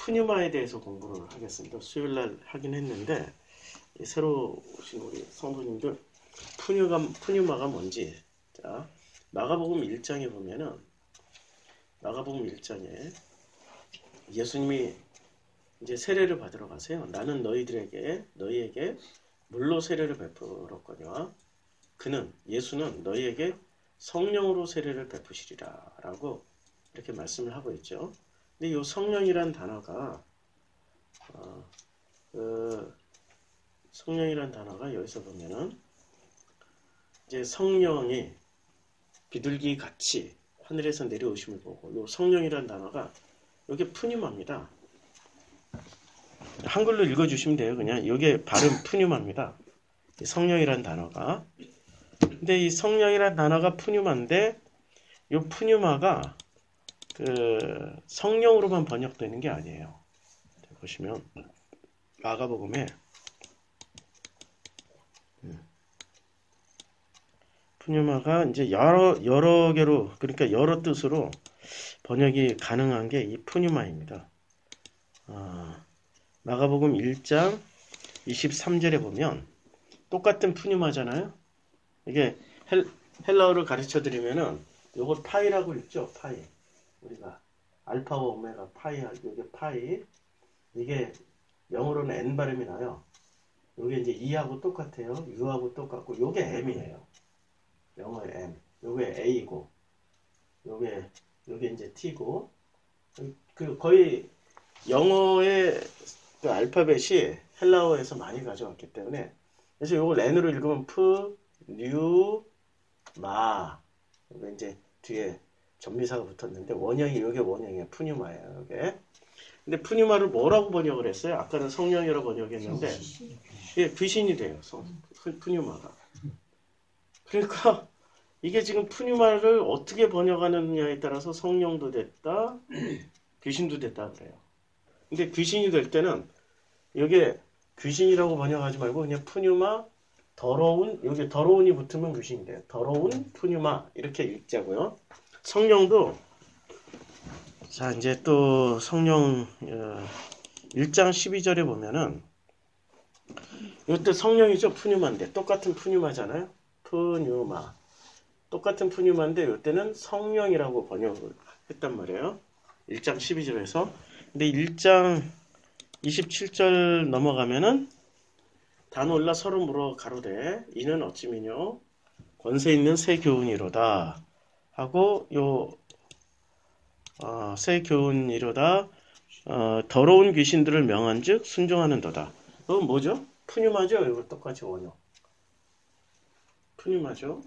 푸뉴마에 대해서 공부를 하겠습니다. 수요일날 하긴 했는데 새로 오신 우리 성도님들 푸뉴마가 뭔지. 자, 마가복음 1장에 보면은 마가복음 1장에 예수님이 이제 세례를 받으러 가세요. 나는 너희에게 물로 세례를 베풀었거니와 예수는 너희에게 성령으로 세례를 베푸시리라 라고 이렇게 말씀을 하고 있죠. 근데 이 성령이란 단어가 여기서 보면은 이제 성령이 비둘기 같이 하늘에서 내려오심을 보고 이 성령이란 단어가 이게 푸뉴마입니다. 한글로 읽어주시면 돼요. 그냥 이게 발음 푸뉴마입니다. 성령이란 단어가. 근데 이 성령이란 단어가 푸뉴마인데 이 푸뉴마가 그 성령으로만 번역되는 게 아니에요. 보시면 마가복음에 푸뉴마가 이제 여러 개로, 그러니까 여러 뜻으로 번역이 가능한 게 이 푸뉴마입니다. 마가복음 1장 23절에 보면 똑같은 푸뉴마잖아요. 이게 헬라어를 가르쳐 드리면은 요거 파이라고 읽죠. 파이. 우리가 알파와 오메가 파이, 이게 파이. 이게 영어로는 N 발음이 나요. 요게 이제 E하고 똑같아요. U하고 똑같고 요게 M이에요. 영어의 M. 요게 A고 요게 이제 T고, 그 거의 영어의 그 알파벳이 헬라어에서 많이 가져왔기 때문에, 그래서 요걸 N으로 읽으면 푸, 뉴, 마. 요게 이제 뒤에 전미사가 붙었는데 요게 원형이에요. 푸뉴마예요. 요게. 근데 푸뉴마를 뭐라고 번역을 했어요? 아까는 성령이라고 번역했는데 예, 귀신이 돼요. 푸뉴마가. 그러니까 이게 지금 푸뉴마를 어떻게 번역하느냐에 따라서 성령도 됐다, 귀신도 됐다 그래요. 근데 귀신이 될 때는 이게 귀신이라고 번역하지 말고 그냥 푸뉴마, 여기 더러운이 붙으면 귀신이 돼요. 더러운 푸뉴마 이렇게 읽자고요. 성령도, 자 이제 또 성령 1장 12절에 보면은 이것도 성령이죠. 푸뉴마인데 똑같은 푸뉴마잖아요. 푸뉴마. 똑같은 푸뉴마인데 이때는 성령이라고 번역을 했단 말이에요. 1장 12절에서. 근데 1장 27절 넘어가면은 다 놀라 서로 물어 가로되 이는 어찌미뇨 권세 있는 새 교훈이로다 하고 새 교훈이로다 더러운 귀신들을 명한즉 순종하는도다. 그건 뭐죠? 푸뉴마죠. 이거 똑같이 원형. 푸뉴마죠.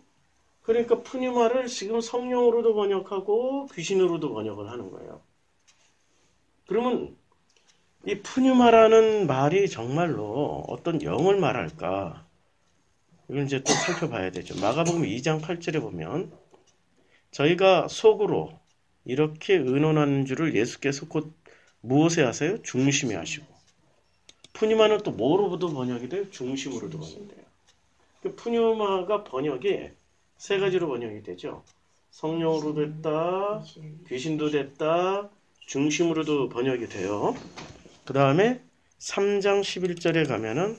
그러니까 푸뉴마를 지금 성령으로도 번역하고 귀신으로도 번역을 하는 거예요. 그러면 이 푸뉴마라는 말이 정말로 어떤 영을 말할까? 이걸 이제 또 살펴봐야 되죠. 마가복음 2장 8절에 보면 저희가 속으로 이렇게 의논하는 줄을 예수께서 곧 무엇에 하세요? 중심에 하시고. 푸뉴마는 또 뭐로도 번역이 돼요? 중심으로도 번역이 돼요. 그 푸뉴마가 번역이 세 가지로 번역이 되죠. 성령으로 됐다, 귀신도 됐다, 중심으로도 번역이 돼요. 그 다음에 3장 11절에 가면은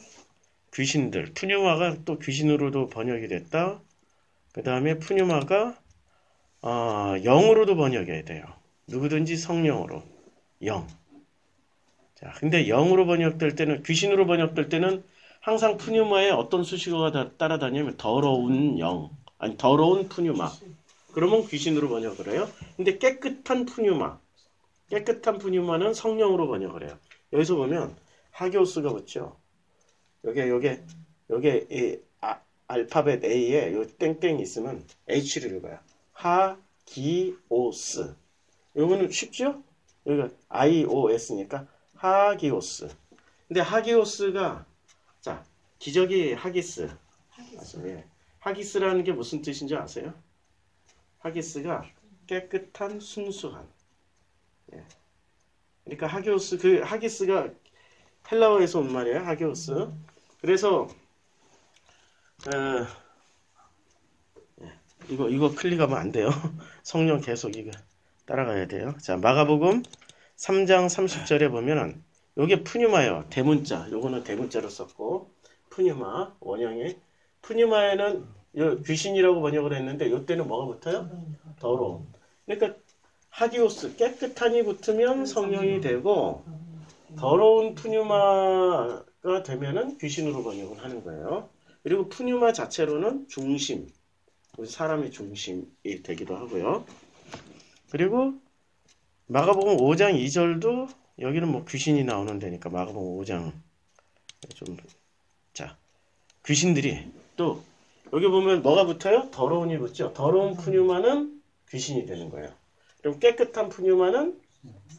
귀신들, 푸뉴마가 또 귀신으로도 번역이 됐다. 그 다음에 푸뉴마가 영으로도 번역이 돼요. 누구든지 성령으로, 영. 자, 근데 영으로 번역될 때는, 귀신으로 번역될 때는 항상 푸뉴마에 어떤 수식어가 따라다니면 더러운 영, 아니 더러운 푸뉴마. 그러면 귀신으로 번역을 해요. 근데 깨끗한 푸뉴마는 성령으로 번역을 해요. 여기서 보면 하기오스가 붙죠. 요게 이 알파벳 A에 요 땡땡이 있으면 H를 읽어요. 하기오스. 요거는 쉽죠? 여기가 IOS니까 하기오스. 근데 하기오스가, 자, 기저귀 하기스. 예. 하기스라는 게 무슨 뜻인지 아세요? 하기스가 깨끗한, 순수한. 예. 그러니까 하기스가 헬라어에서 온 말이에요. 하기오스. 그래서 이거 클릭하면 안 돼요. 성령 계속 이거 따라가야 돼요. 자, 마가복음 3장 30절에 보면은 요게 푸뉴마예요. 대문자. 요거는 대문자로 썼고 푸뉴마 원형이 푸뉴마에는 요 귀신이라고 번역을 했는데 요때는 뭐가 붙어요? 더러움. 그러니까 하기오스 깨끗함이 붙으면 성령이 되고 더러운 푸뉴마가 되면은 귀신으로 번역을 하는 거예요. 그리고 푸뉴마 자체로는 중심, 우리 사람의 중심이 되기도 하고요. 그리고 마가복음 5장 2절도 여기는 뭐 귀신이 나오는 데니까 마가복음 5장 좀 자 귀신들이 또 여기 보면 뭐가 붙어요? 더러운이 붙죠. 더러운 푸뉴마는 귀신이 되는 거예요. 그럼 깨끗한 푸뉴마는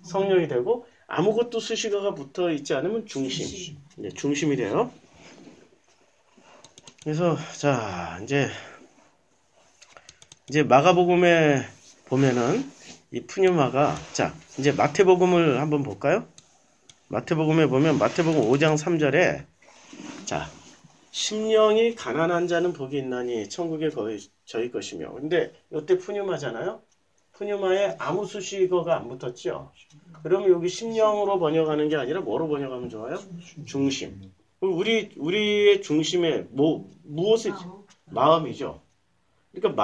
성령이 되고 아무것도 수식어가 붙어 있지 않으면 중심. 네, 중심이 돼요. 그래서 자 이제 마가복음에 보면은 이 푸뉴마가 자 이제 마태복음을 한번 볼까요? 마태복음에 보면 마태복음 5장 3절에 자 심령이 가난한 자는 복이 있나니 천국에 거의 저희 것이며 근데 이때 푸뉴마잖아요. 푸뉴마에 아무 수식어가 안 붙었죠. 그러면 여기 심령으로 번역하는 게 아니라 뭐로 번역하면 좋아요? 중심. 우리의 중심에 무엇이 마음이죠. 그러니까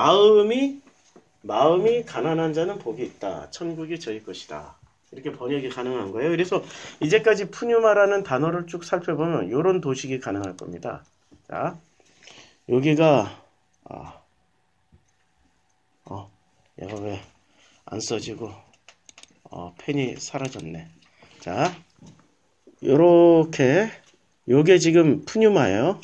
마음이 가난한 자는 복이 있다. 천국이 저희 것이다. 이렇게 번역이 가능한 거예요. 그래서 이제까지 푸뉴마라는 단어를 쭉 살펴보면 이런 도식이 가능할 겁니다. 자, 여기가 얘가 왜 안 써지고 펜이 사라졌네. 자, 요렇게 요게 지금 푸뉴마예요.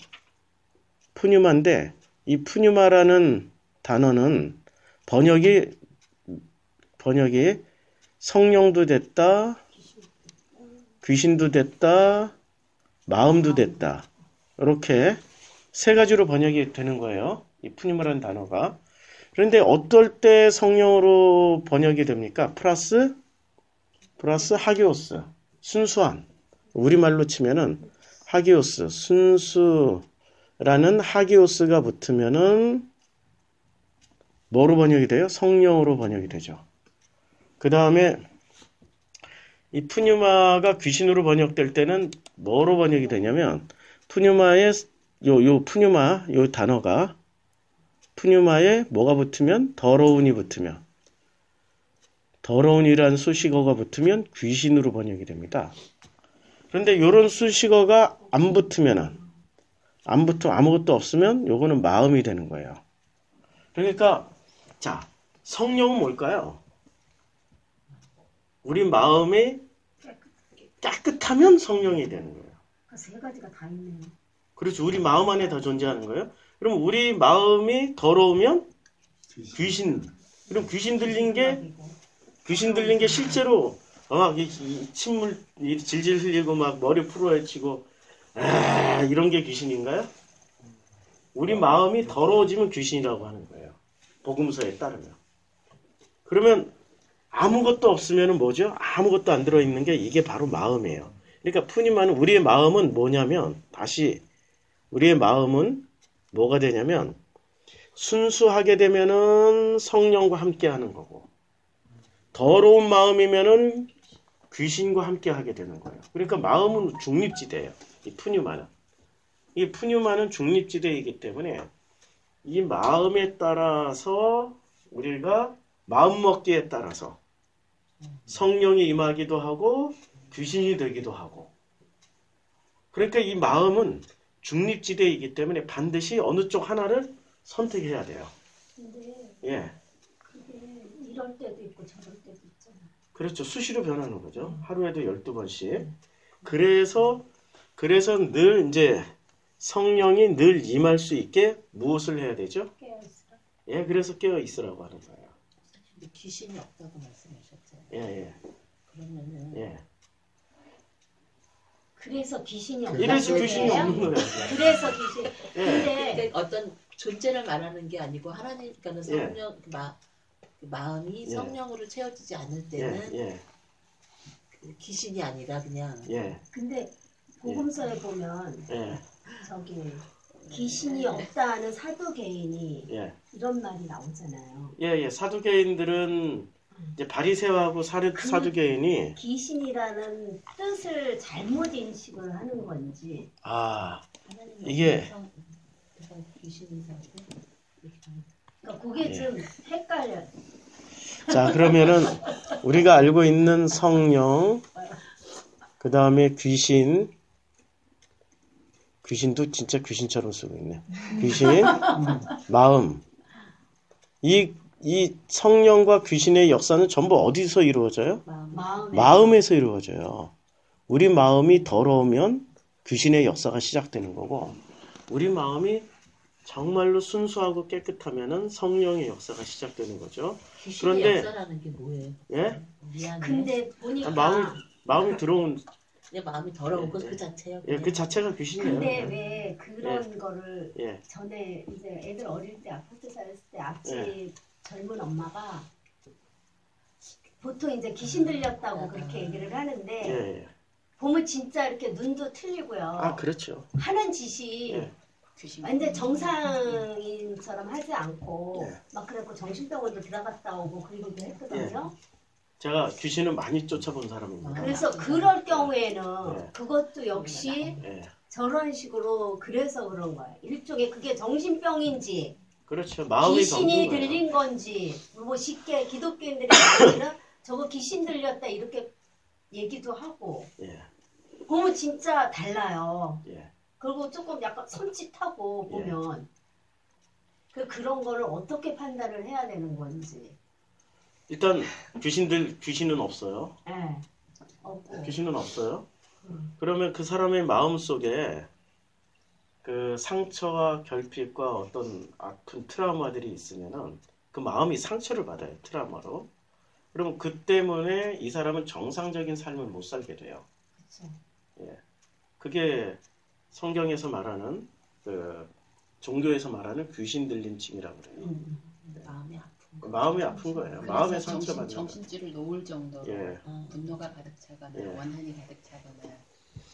푸뉴마인데 이 푸뉴마라는 단어는 번역이 성령도 됐다, 귀신도 됐다, 마음도 됐다. 이렇게 세 가지로 번역이 되는 거예요. 이 푸뉴마라는 단어가. 그런데 어떨 때 성령으로 번역이 됩니까? 플러스 하기오스, 순수한. 우리말로 치면은 하기오스, 순수라는 하기오스가 붙으면은 뭐로 번역이 돼요? 성령으로 번역이 되죠. 그 다음에 이 푸뉴마가 귀신으로 번역될 때는 뭐로 번역이 되냐면 푸뉴마의 요 푸뉴마 요 단어가 푸뉴마에 뭐가 붙으면 더러운이 붙으면 더러운이라는 수식어가 붙으면 귀신으로 번역이 됩니다. 그런데 이런 수식어가 안 붙으면 아무것도 없으면 요거는 마음이 되는 거예요. 그러니까 자 성령은 뭘까요? 우리 마음이 깨끗하면 성령이 되는 거예요. 세 가지가 다 있네요. 그렇죠. 우리 마음 안에 다 존재하는 거예요. 그럼 우리 마음이 더러우면 귀신. 그럼 귀신 들린 게 실제로 이 침물 질질 흘리고 막 머리 풀어헤치고 이런 게 귀신인가요? 우리 마음이 더러워지면 귀신이라고 하는 거예요. 복음서에 따르면. 그러면 아무것도 없으면 뭐죠? 아무것도 안 들어있는 게 이게 바로 마음이에요. 그러니까 푸니마는 우리의 마음은 뭐냐면 다시 우리의 마음은 뭐가 되냐면 순수하게 되면은 성령과 함께 하는 거고 더러운 마음이면은 귀신과 함께 하게 되는 거예요. 그러니까 마음은 중립지대예요. 이 푸뉴마는 중립지대이기 때문에 이 마음에 따라서 우리가 마음먹기에 따라서 성령이 임하기도 하고 귀신이 되기도 하고 그러니까 이 마음은 중립지대이기 때문에 반드시 어느 쪽 하나를 선택해야 돼요. 근데 그게 이럴 때도 있고 저럴 때도 있잖아. 그렇죠. 수시로 변하는 거죠. 하루에도 12번씩. 그래서 늘 이제 성령이 늘 임할 수 있게 무엇을 해야 되죠? 깨어있으라. 예, 그래서 깨어 있으라고 하는 거예요. 귀신이 없다고 말씀하셨잖아요. 예. 그러면은 예. 그래서 귀신이 없다. 이래서 귀신이 없는 거예요. 그래서 귀신. 예. 근데 그러니까 어떤 존재를 말하는 게 아니고 하나님께는 성령 그 마음이 예. 성령으로 채워지지 않을 때는 예. 그 귀신이 아니라 그냥 예. 근데 복음서에 보면 예. 저기 귀신이 없다 하는 사두개인이 예. 이런 말이 나오잖아요. 예. 사두개인들은 이제 바리새하고 사두개인이 귀신이라는 뜻을 잘못 인식을 하는 건지. 이게 귀신이서 그러니까 그게 좀 헷갈려. 자, 그러면은 우리가 알고 있는 성령, 그 다음에 귀신도 진짜 귀신처럼 쓰고 있네. 귀신, 마음. 이 성령과 귀신의 역사는 전부 어디서 이루어져요? 마음에서 이루어져요. 우리 마음이 더러우면 귀신의 역사가 시작되는 거고, 우리 마음이 정말로 순수하고 깨끗하면은 성령의 역사가 시작되는 거죠. 귀신의 그런데 역사라는 게 뭐예요? 예? 미안해. 근데 보니까 마음이 들어온 내 마음이 더러운 것 그 자체요. 예, 그 자체가 귀신이에요. 근데 왜 그런 거를 예. 전에 이제 애들 어릴 때 아파트 살았을 때 앞집 젊은 엄마가 보통 이제 귀신 들렸다고 그렇게 얘기를 하는데 예. 보면 진짜 이렇게 눈도 틀리고요. 그렇죠. 하는 짓이 예. 완전 정상인처럼 하지 않고 예. 막 그래갖고 정신병원도 들어갔다 오고 그러기도 했거든요. 제가 귀신을 많이 쫓아본 사람입니다. 그래서 그럴 경우에는 예. 그것도 역시 예. 저런 식으로 그래서 그런 거예요. 일종의 그게 정신병인지 그렇죠. 마음이 귀신이 병든 거예요. 들린 건지 뭐 쉽게 기독교인들이 말하면 저거 귀신 들렸다 이렇게 얘기도 하고 예. 보면 진짜 달라요. 예. 그리고 조금 약간 손짓하고 보면 그런 거를 어떻게 판단을 해야 되는 건지. 일단 귀신은 없어요. 예. 없고. 귀신은 없어요. 그러면 그 사람의 마음 속에 그 상처와 결핍과 어떤 아픈 트라우마들이 있으면은 그 마음이 상처를 받아요. 트라우마로. 그러면 그 때문에 이 사람은 정상적인 삶을 못 살게 돼요. 그쵸. 예. 그게 성경에서 말하는 그 종교에서 말하는 귀신 들림증이라고 그래요. 마음이 아픈 거. 마음이 아픈 거예요. 마음의 상처 받는 거예요. 정신줄을 놓을 정도로 예. 분노가 가득 차거나 예. 원한이 가득 차거나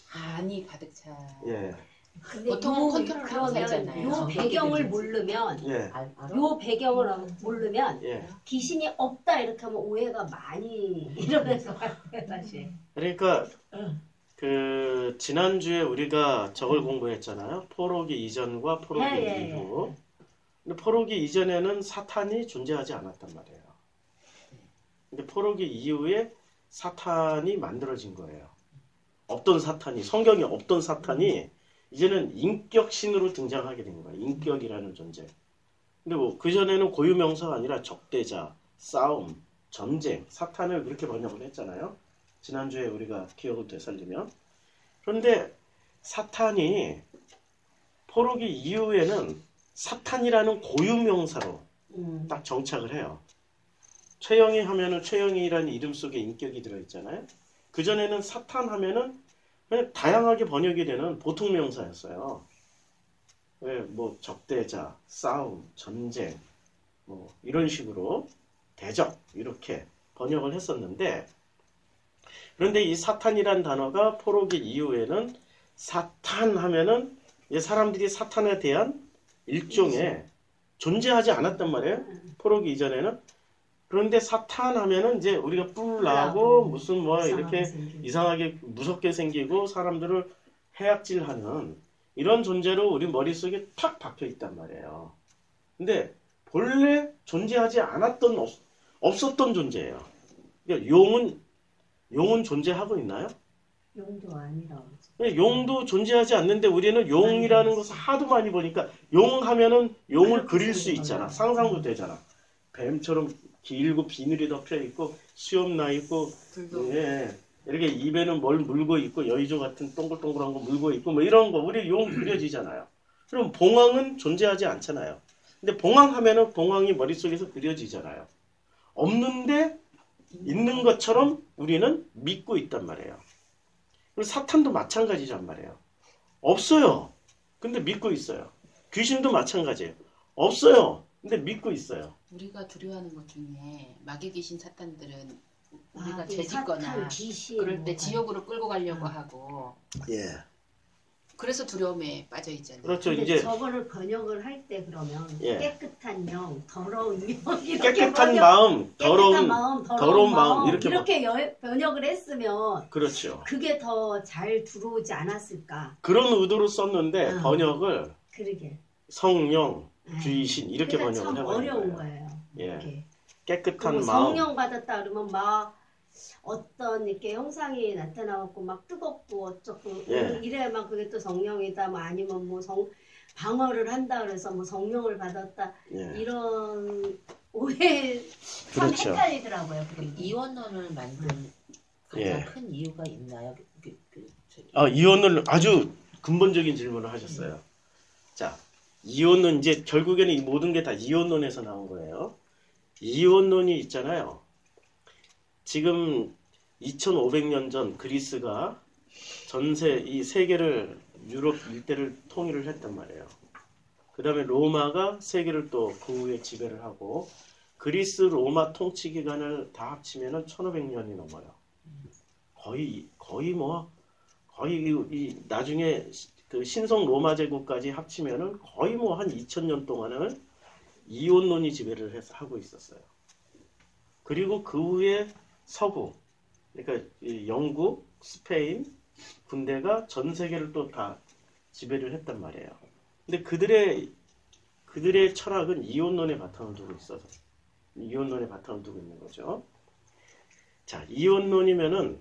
한이 가득 차. 예. 근데 보통은 요- 컨트롤하고 그러면 살잖아요. 요 배경을 모르면 예. 요 배경을 모르면 예. 귀신이 없다 이렇게 하면 오해가 많이 일어날 것 같아요, 사실. 그러니까 그 지난주에 우리가 저걸 공부했잖아요. 포로기 이전과 포로기 예. 이후. 근데 포로기 이전에는 사탄이 존재하지 않았단 말이에요. 근데 포로기 이후에 사탄이 만들어진 거예요. 없던 사탄이, 성경에 없던 사탄이 이제는 인격신으로 등장하게 된 거예요. 인격이라는 존재. 근데 뭐 그전에는 고유명사가 아니라 적대자, 싸움, 전쟁, 사탄을 그렇게 번역을 했잖아요. 지난주에 우리가 기억을 되살리면. 그런데 사탄이 포로기 이후에는 사탄이라는 고유명사로 딱 정착을 해요. 최영이 하면은 최영이라는 이름 속에 인격이 들어있잖아요. 그전에는 사탄 하면은 그냥 다양하게 번역이 되는 보통 명사였어요. 뭐 적대자, 싸움, 전쟁, 뭐 이런 식으로 대적 이렇게 번역을 했었는데, 그런데 이 사탄이란 단어가 포로기 이후에는 사탄 하면은 사람들이 사탄에 대한 일종의 존재하지 않았단 말이에요. 포로기 이전에는. 그런데 사탄 하면은 이제 우리가 뿔 나고 무슨 뭐 이렇게 이상하게 무섭게 생기고 사람들을 해악질하는 이런 존재로 우리 머릿속에 탁 박혀 있단 말이에요. 근데 본래 존재하지 않았던 없었던 존재예요. 그러니까 용은 존재하고 있나요? 용도 아니라고. 용도 존재하지 않는데 우리는 용이라는 것을 하도 많이 보니까 용 하면은 용을 그릴 수 있잖아. 상상도 되잖아. 뱀처럼 길고 비늘이 덮여 있고 수염 나 있고 이렇게 입에는 뭘 물고 있고 여의조 같은 동글동글한 거 물고 있고 뭐 이런 거 우리 용 그려지잖아요. 그럼 봉황은 존재하지 않잖아요. 근데 봉황 하면은 봉황이 머릿속에서 그려지잖아요. 없는데 있는 것처럼 우리는 믿고 있단 말이에요. 그리고 사탄도 마찬가지란 말이에요. 없어요. 근데 믿고 있어요. 귀신도 마찬가지예요. 없어요. 근데 믿고 있어요. 우리가 두려워하는 것 중에 마귀 귀신 사탄들은 우리가 그 죄짓거나 사탄, 귀신, 그럴 때 뭐. 지옥으로 끌고 가려고 하고 예. 그래서 두려움에 빠져 있잖아요. 그렇죠. 근데 이제 저거를 번역을 할 때 그러면 예. 깨끗한 영, 더러운 영 이렇게 깨끗한 마음, 깨끗한 더러운 더러운 마음 이렇게 번역을 했으면 그렇죠. 그게 더 잘 들어오지 않았을까? 그런 의도로 썼는데 응. 번역을 그러게. 성령, 네. 귀신 이렇게 그러니까 번역을 참 해버린 어려운 거예요. 거예요. 예. 이게. 깨끗한 그리고 마음. 성령 받았다 그러면 막 어떤 이렇게 형상이 나타나갖고 막 뜨겁고 어쩌고 예. 이래야만 그게 또 성령이다. 뭐 아니면 뭐 방어를 한다 그래서 뭐 성령을 받았다 예. 이런 오해 참 그렇죠. 헷갈리더라고요. 그게. 이원론을 만든 가장 예. 큰 이유가 있나요? 저기. 이혼을 아주 근본적인 질문을 하셨어요. 자, 이혼은 이제 결국에는 이 모든 게 다 이혼론에서 나온 거예요. 이혼론이 있잖아요. 지금 2500년 전 그리스가 전세 이 세계를 유럽 일대를 통일을 했단 말이에요. 그 다음에 로마가 세계를 또 그 후에 지배를 하고 그리스 로마 통치 기간을 다 합치면은 1500년이 넘어요. 거의 이 나중에 그 신성 로마 제국까지 합치면은 거의 뭐 한 2000년 동안은 이혼론이 지배를 하고 있었어요. 그리고 그 후에 서구, 그러니까 이 영국, 스페인 군대가 전 세계를 또 다 지배를 했단 말이에요. 근데 그들의 철학은 이혼론에 바탕을 두고 있어서 이혼론에 바탕을 두고 있는 거죠. 자, 이혼론이면은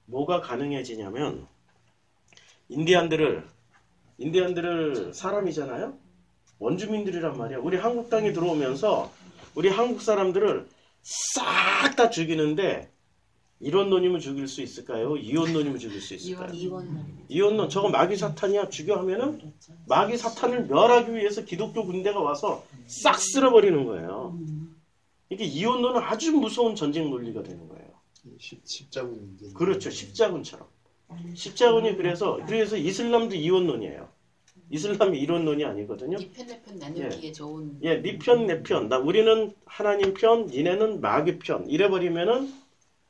뭐가 가능해지냐면 인디안들을 사람이잖아요. 원주민들이란 말이야. 우리 한국 땅에 들어오면서 우리 한국 사람들을 싹 다 죽이는데 이혼론이면 죽일 수 있을까요? 이혼론이면 죽일 수 있을까요? 이원론입니다. 이혼론 저거 마귀 사탄이야. 죽여 하면은 그렇죠. 마귀 사탄을 멸하기 위해서 기독교 군대가 와서 싹 쓸어버리는 거예요. 이게 이혼론은 아주 무서운 전쟁 논리가 되는 거예요. 십자군 문제. 그렇죠. 십자군처럼. 십자군이 그래서 이슬람도 이혼론이에요. 이슬람이 이혼론이 아니거든요. 이편 내편 나누기에 좋은. 예, 네 편, 내 편. 우리는 하나님 편, 니네는 마귀 편. 이래버리면은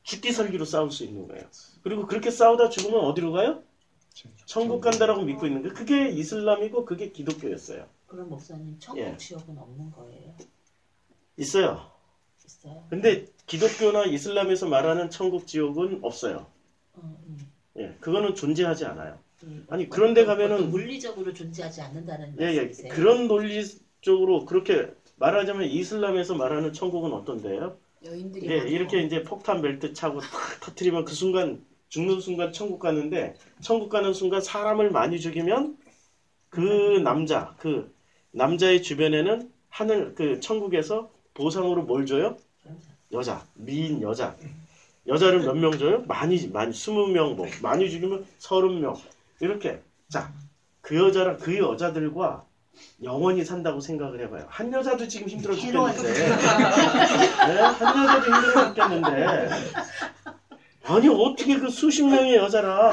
죽기 살기로 싸울 수 있는 거예요. 그리고 그렇게 싸우다 죽으면 어디로 가요? 천국 간다라고 믿고 있는 거. 그게 이슬람이고 그게 기독교였어요. 그럼 목사님 천국 예. 지옥은 없는 거예요? 있어요. 있어요? 근데 기독교나 이슬람에서 말하는 천국 지옥은 없어요. 예, 그거는 존재하지 않아요. 아니, 그런데 가면은 물리적으로 존재하지 않는다는 예, 말씀이세요? 그런 논리적으로 그렇게 말하자면 이슬람에서 말하는 천국은 어떤데요? 여인들이 예, 많고. 이렇게 이제 폭탄 벨트 차고 탁 터트리면 그 순간 죽는 순간 천국 가는데 천국 가는 순간 사람을 많이 죽이면 그 남자의 주변에는 하늘 천국에서 보상으로 뭘 줘요? 여자, 미인 여자. 여자를 몇 명 줘요? 많이 20명 뭐 많이 죽이면 30명. 이렇게. 자, 그 여자랑 그 여자들과 영원히 산다고 생각을 해봐요. 한 여자도 지금 힘들어 죽겠는데. 네? 한 여자도 힘들어 죽겠는데. 아니, 어떻게 그 수십 명의 여자랑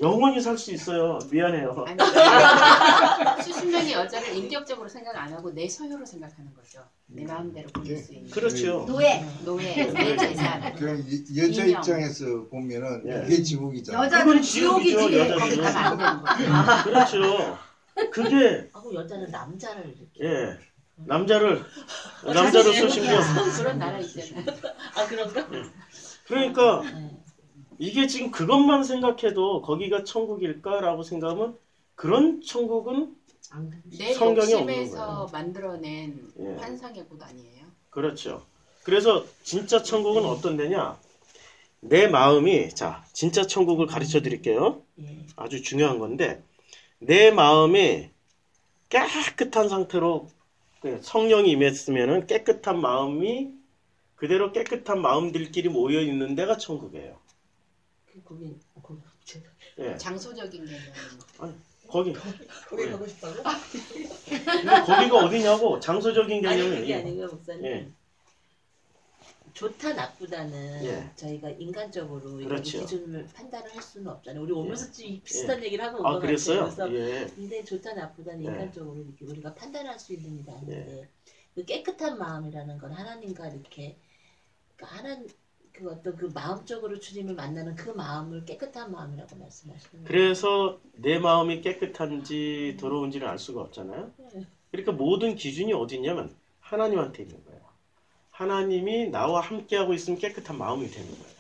영원히 살 수 있어요. 미안해요. 아니, 수십 명의 여자를 인격적으로 생각 안 하고 내 소유로 생각하는 거죠. 내 마음대로 보낼 수 있는. 그렇죠. 노예. 노예, 내 재산. 그럼 여자 인형. 입장에서 보면은 예. 이게 지옥이잖아. 여자는 그건 지옥이지. 지옥이죠, 여자는. 거기 가면 안 되는 거죠. 그렇죠. 그게 하고 여자는 남자를 이렇게 예 남자를 사실 수십 명. 그런 나라 있잖아요. 아 그런가? 그러니까 네. 이게 지금 그것만 생각해도 거기가 천국일까라고 생각하면 그런 천국은 안 그래. 내 성경에 없는 욕심에서 거예요. 만들어낸 예. 환상의 곳 아니에요? 그렇죠. 그래서 진짜 천국은 어떤 데냐? 내 마음이 자 진짜 천국을 가르쳐 드릴게요. 예. 아주 중요한 건데 내 마음이 깨끗한 상태로 성령이 임했으면은 깨끗한 마음이 그대로 깨끗한 마음들끼리 모여 있는 데가 천국이에요. 거기 예. 장소적인 개념. 거기 가고 싶다고? 근데 거기가 어디냐고 장소적인 아니 개념이 그게 아니고요 목사님. 예. 좋다 나쁘다는 예. 저희가 인간적으로 이런 그렇죠. 기준을 판단을 할 수는 없잖아요. 우리 오면서 좀 비슷한 얘기를 하고 아 온것 그랬어요? 같아요. 그래서 예. 근데 좋다 나쁘다는 예. 인간적으로 이렇게 우리가 판단할 수 있는 게 아닌데 그 깨끗한 마음이라는 건 하나님과 이렇게 그러니까 그 어떤 그 마음적으로 주님을 만나는 그 마음을 깨끗한 마음이라고 말씀하시는 거예요. 그래서 내 마음이 깨끗한지 더러운지를 알 수가 없잖아요. 그러니까 모든 기준이 어디 있냐면 하나님한테 있는 거예요. 하나님이 나와 함께하고 있으면 깨끗한 마음이 되는 거예요.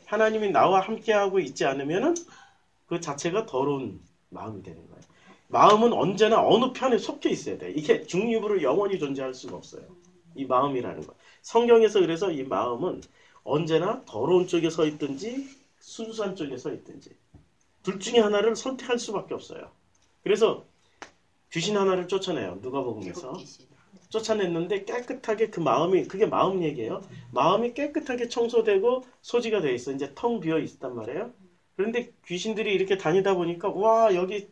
하나님이 나와 함께하고 있지 않으면은 그 자체가 더러운 마음이 되는 거예요. 마음은 언제나 어느 편에 속해 있어야 돼. 이게 중립으로 영원히 존재할 수가 없어요. 이 마음이라는 거. 성경에서 그래서 이 마음은 언제나 더러운 쪽에 서 있든지 순수한 쪽에 서 있든지 둘 중에 하나를 선택할 수밖에 없어요. 그래서 귀신 하나를 쫓아내요. 누가복음에서 귀신. 쫓아냈는데 깨끗하게 그 마음이 그게 마음 얘기예요. 마음이 깨끗하게 청소되고 소지가 돼 있어. 이제 텅 비어 있단 말이에요. 그런데 귀신들이 이렇게 다니다 보니까 와 여기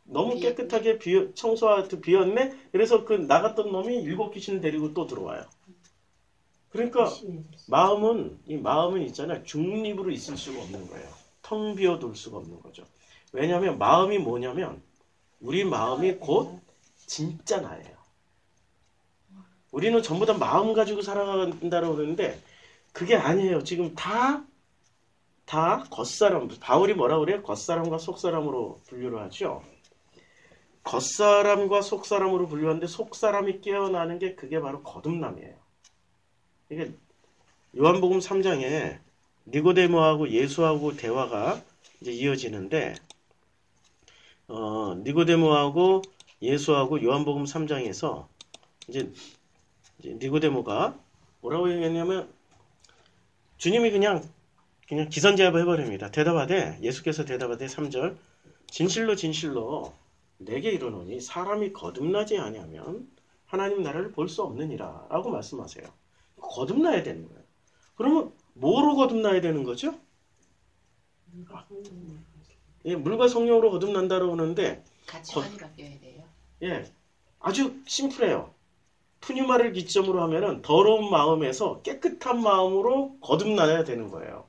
너무 깨끗하게 청소하고 비었네. 그래서 그 나갔던 놈이 7 귀신을 데리고 또 들어와요. 그러니까 이 마음은 있잖아요. 중립으로 있을 수가 없는 거예요. 텅 비어둘 수가 없는 거죠. 왜냐하면 마음이 뭐냐면 우리 마음이 곧 진짜 나예요. 우리는 전부 다 마음 가지고 살아간다고 그러는데 그게 아니에요. 지금 다 겉사람. 바울이 뭐라고 그래요? 겉사람과 속사람으로 분류를 하죠. 겉사람과 속사람으로 분류하는데 속사람이 깨어나는 게 그게 바로 거듭남이에요. 이게 요한복음 3장에 니고데모하고 예수하고 대화가 이제 이어지는데 니고데모하고 예수하고 요한복음 3장에서 이제 니고데모가 뭐라고 얘기했냐면 주님이 그냥 기선제압을 해버립니다. 예수께서 대답하되 3절 진실로 진실로 내게 이르노니 사람이 거듭나지 아니하면 하나님 나라를 볼 수 없느니라 라고 말씀하세요. 거듭나야 되는 거예요. 그러면 뭐로 거듭나야 되는 거죠? 예, 물과 성령으로 거듭난다고 하는데 가치관이 바뀌어야 돼요. 예, 아주 심플해요. 푸뉴마를 기점으로 하면은 더러운 마음에서 깨끗한 마음으로 거듭나야 되는 거예요.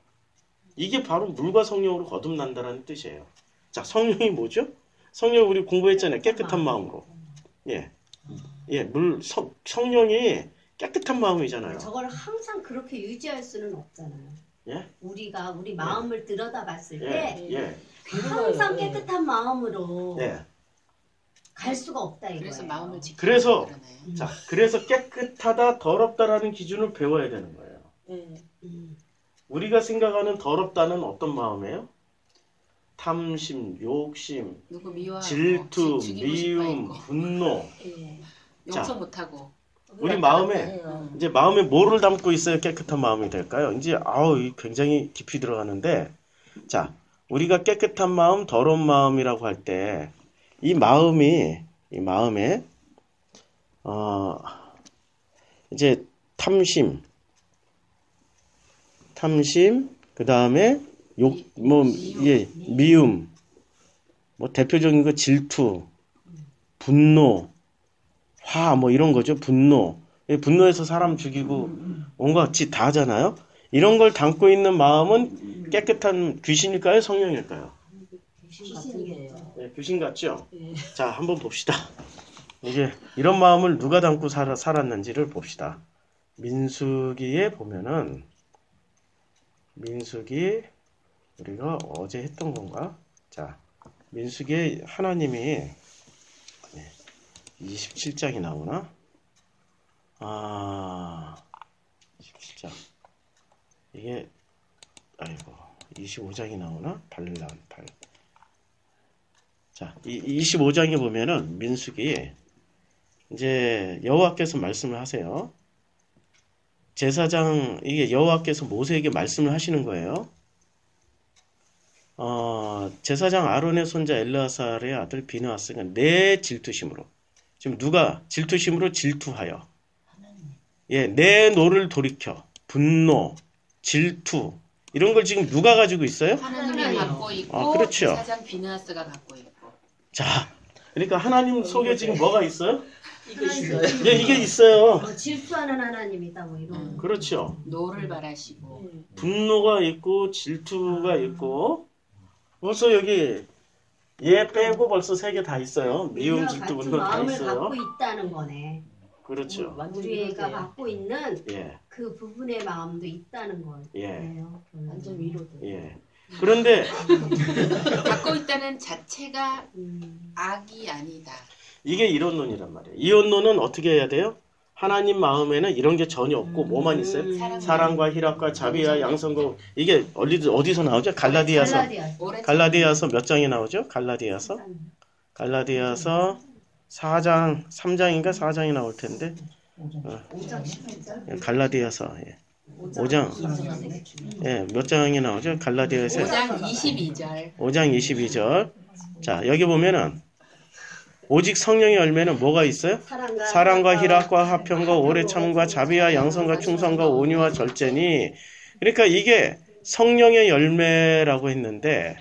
이게 바로 물과 성령으로 거듭난다는 뜻이에요. 자, 성령이 뭐죠? 성령 우리 공부했잖아요. 깨끗한 마음으로. 예, 성령이 깨끗한 마음이잖아요. 저걸 항상 그렇게 유지할 수는 없잖아요. 예? 우리가 우리 마음을 들여다봤을 때 예. 항상 깨끗한 마음으로 네. 갈 수가 없다 이거예요. 그래서 마음을 지키고 그래서 그러네요. 자, 그래서 깨끗하다, 더럽다라는 기준을 배워야 되는 거예요. 우리가 생각하는 더럽다는 어떤 마음이에요? 탐심, 욕심, 누구 미워하고 질투, 죽이고 싶어 미움, 있고, 분노. 용서 못하고 우리 마음에 이제 마음에 뭐를 담고 있어야 깨끗한 마음이 될까요? 이제 굉장히 깊이 들어가는데, 자, 우리가 깨끗한 마음, 더러운 마음이라고 할 때 이 마음에 이제 탐심, 그 다음에 미움, 뭐 대표적인 거 질투, 분노, 화, 뭐 이런 거죠. 분노해서 사람 죽이고 온갖 짓 다 하잖아요. 이런 걸 담고 있는 마음은 깨끗한 귀신일까요? 성령일까요? 귀신이에요. 네, 귀신 같죠? 예. 자, 한번 봅시다. 이게 이런 마음을 누가 담고 살았는지를 봅시다. 민수기에 보면은 민수기 우리가 어제 했던 건가? 자, 민수기에 하나님이 27장이 나오나? 27장. 이게 25장이 나오나? 발람 8. 자, 이 25장에 보면은 민수기에 이제 여호와께서 말씀을 하세요. 제사장 이게 여호와께서 모세에게 말씀을 하시는 거예요. 제사장 아론의 손자 엘르아살의 아들 비느하스가 내 질투심으로 지금 누가 질투심으로 질투하여 내 노를 돌이켜 분노, 질투 이런 걸 지금 누가 가지고 있어요? 하나님이 갖고 있고 그렇죠. 제사장 비느하스가 갖고 있고. 자, 그러니까 하나님 속에 지금 뭐가 있어요? 이거 있어요. 이게 있어요. 질투하는 하나님이다 뭐 이런. 그렇죠. 노를 바라시고 분노가 있고 질투가 있고 벌써 여기 얘 빼고 벌써 3개 다 있어요. 미움, 질투, 분노 다 마음을 있어요. 갖고 있다는 거네. 그렇죠. 완전 우리 애가 위로돼요. 갖고 있는 예, 그 부분의 마음도 있다는 거예요. 예, 완전 위로돼. 예. 그런데 갖고 있다는 자체가 음. 악이 아니다. 이게 이론론이란 말이에요. 이론론은 어떻게 해야 돼요? 하나님 마음에는 이런 게 전혀 없고 뭐만 있어요? 사랑과 희락과 자비와 양성과 이게 어디서 나오죠? 갈라디아서. 갈라디아. 갈라디아서 몇 장에 나오죠? 갈라디아서 4장, 3장인가 4장이 나올 텐데. 5장 10장. 갈라디아서. 예. 5장. 예, 몇 장에 나오죠? 갈라디아서 5장 22절. 5장 22절. 자, 여기 보면은 오직 성령의 열매는 뭐가 있어요? 사랑과 희락과 화평과 오래 참과 자비와 양성과 충성과 온유와 절제니. 그러니까 이게 성령의 열매라고 했는데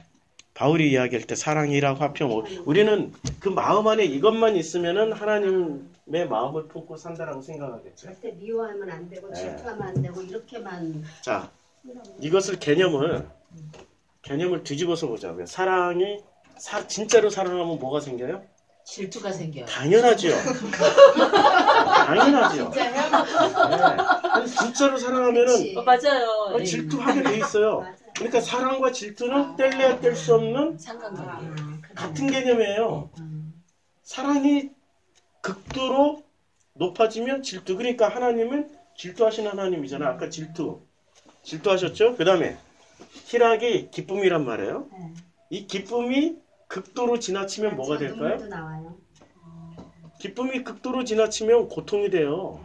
바울이 이야기할 때 사랑, 희락, 화평, 우리는 그 마음 안에 이것만 있으면은 하나님의 마음을 품고 산다라고 생각하겠죠. 절대 미워하면 안 되고 질투하면 안 되고 이렇게만. 자, 이것을 개념을 뒤집어서 보자고요. 사랑이 진짜로 사랑하면 뭐가 생겨요? 질투가 생겨요. 당연하죠. 당연하죠. 진짜요? 아니, 진짜로 사랑하면은 그치. 맞아요. 예. 질투하게 돼 있어요. 맞아. 그러니까 사랑과 질투는 뗄래야 뗄 수 없는 상관관계. 같은 개념이에요. 사랑이 극도로 높아지면 질투. 그러니까 하나님은 질투하시는 하나님이잖아. 아까 질투하셨죠? 그 다음에 희락이 기쁨이란 말이에요. 네. 이 기쁨이 극도로 지나치면 뭐가 될까요? 눈물도 나와요. 기쁨이 극도로 지나치면 고통이 돼요.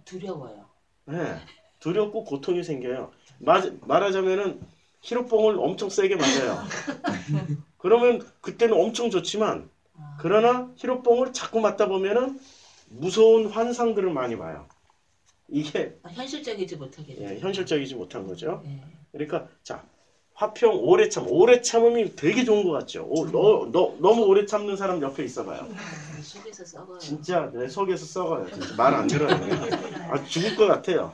두려워요. 네, 두렵고 고통이 생겨요. 말하자면은 히로뽕을 엄청 세게 맞아요. 그러면 그때는 엄청 좋지만 그러나 히로뽕을 자꾸 맞다 보면은 무서운 환상들을 많이 봐요. 이게 현실적이지 못하게 돼요. 현실적이지 못한 거죠. 네. 그러니까 자 화평 오래 참음이 되게 좋은 것 같죠. 너무 오래 참는 사람 옆에 있어봐요. 속에서 썩어요. 진짜 내 속에서 썩어요. 진짜 말 안 들어요. 아, 죽을 것 같아요.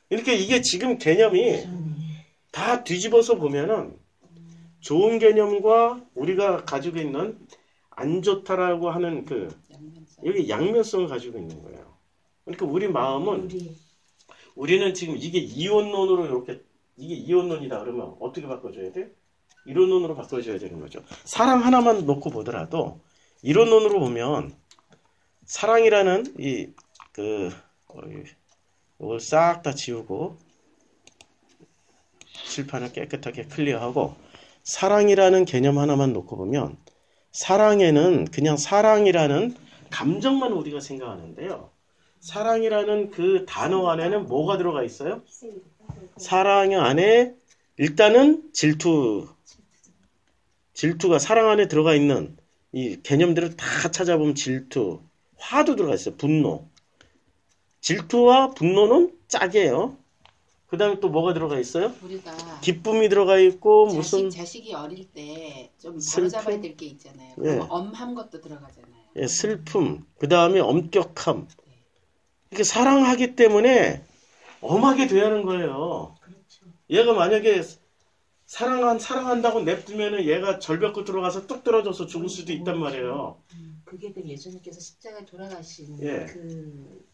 이렇게 이게 지금 개념이 다 뒤집어서 보면은 좋은 개념과 우리가 가지고 있는 안 좋다라고 하는 그 여기 양면성을 가지고 있는 거예요. 그러니까 우리 마음은 우리는 지금 이게 이원론으로 이게 이원론이다 그러면 어떻게 바꿔줘야 돼? 이론론으로 바꿔줘야 되는 거죠. 사랑 하나만 놓고 보더라도 이론론으로 보면 사랑이라는 이걸 싹 다 지우고 칠판을 깨끗하게 클리어하고 사랑이라는 개념 하나만 놓고 보면 사랑에는 그냥 사랑이라는 감정만 우리가 생각하는데요. 사랑이라는 그 단어 안에는 뭐가 들어가 있어요? 사랑 안에 일단은 질투가 사랑 안에 들어가 있는 이 개념들을 다 찾아보면 질투, 화도 들어가 있어요. 분노. 질투와 분노는 짝이에요. 그 다음에 또 뭐가 들어가 있어요? 우리가 기쁨이 들어가 있고 무슨 자식이 어릴 때 좀 슬픔? 바로잡아야 될 게 있잖아요. 예. 그러면 엄한 것도 들어가잖아요. 슬픔, 그 다음에 엄격함. 이렇게 사랑하기 때문에 엄하게 돼야 하는 거예요. 얘가 만약에 사랑한다고 냅두면은 얘가 절벽 끝으로 가서 뚝 떨어져서 죽을 수도 있단 말이에요. 그게 그 예수님께서 십자가에 돌아가신 예.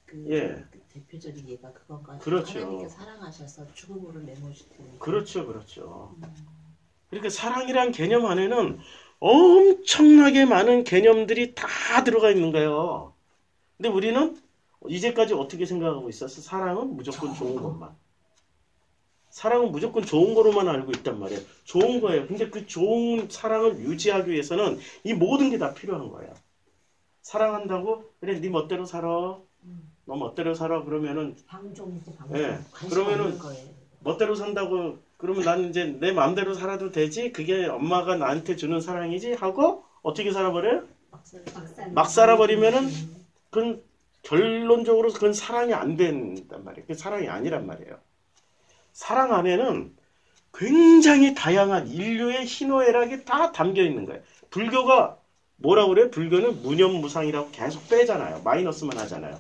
그 예. 대표적인 예가 그건가요? 그렇죠. 하나님께서 사랑하셔서 죽음으로 내모시는. 그렇죠. 그러니까 사랑이란 개념 안에는 엄청나게 많은 개념들이 다 들어가 있는 거예요. 근데 우리는 이제까지 어떻게 생각하고 있었어? 사랑은 무조건 좋은 것만. 사랑은 무조건 좋은 거로만 알고 있단 말이에요. 좋은 거예요. 근데 그 좋은 사랑을 유지하기 위해서는 이 모든 게 다 필요한 거예요. 사랑한다고? 그래, 네 멋대로 살아. 너 멋대로 살아. 그러면은, 방종이지 예. 그러면은, 멋대로 산다고, 그러면 나는 이제 내 마음대로 살아도 되지? 그게 엄마가 나한테 주는 사랑이지? 하고, 어떻게 살아버려요? 막 살아버리면은, 그건 결론적으로 그건 사랑이 안 된단 말이에요. 그게 사랑이 아니란 말이에요. 사랑 안에는 굉장히 다양한 인류의 희노애락이 다 담겨 있는 거예요. 불교가 뭐라고 그래요? 불교는 무념무상이라고 계속 빼잖아요. 마이너스만 하잖아요.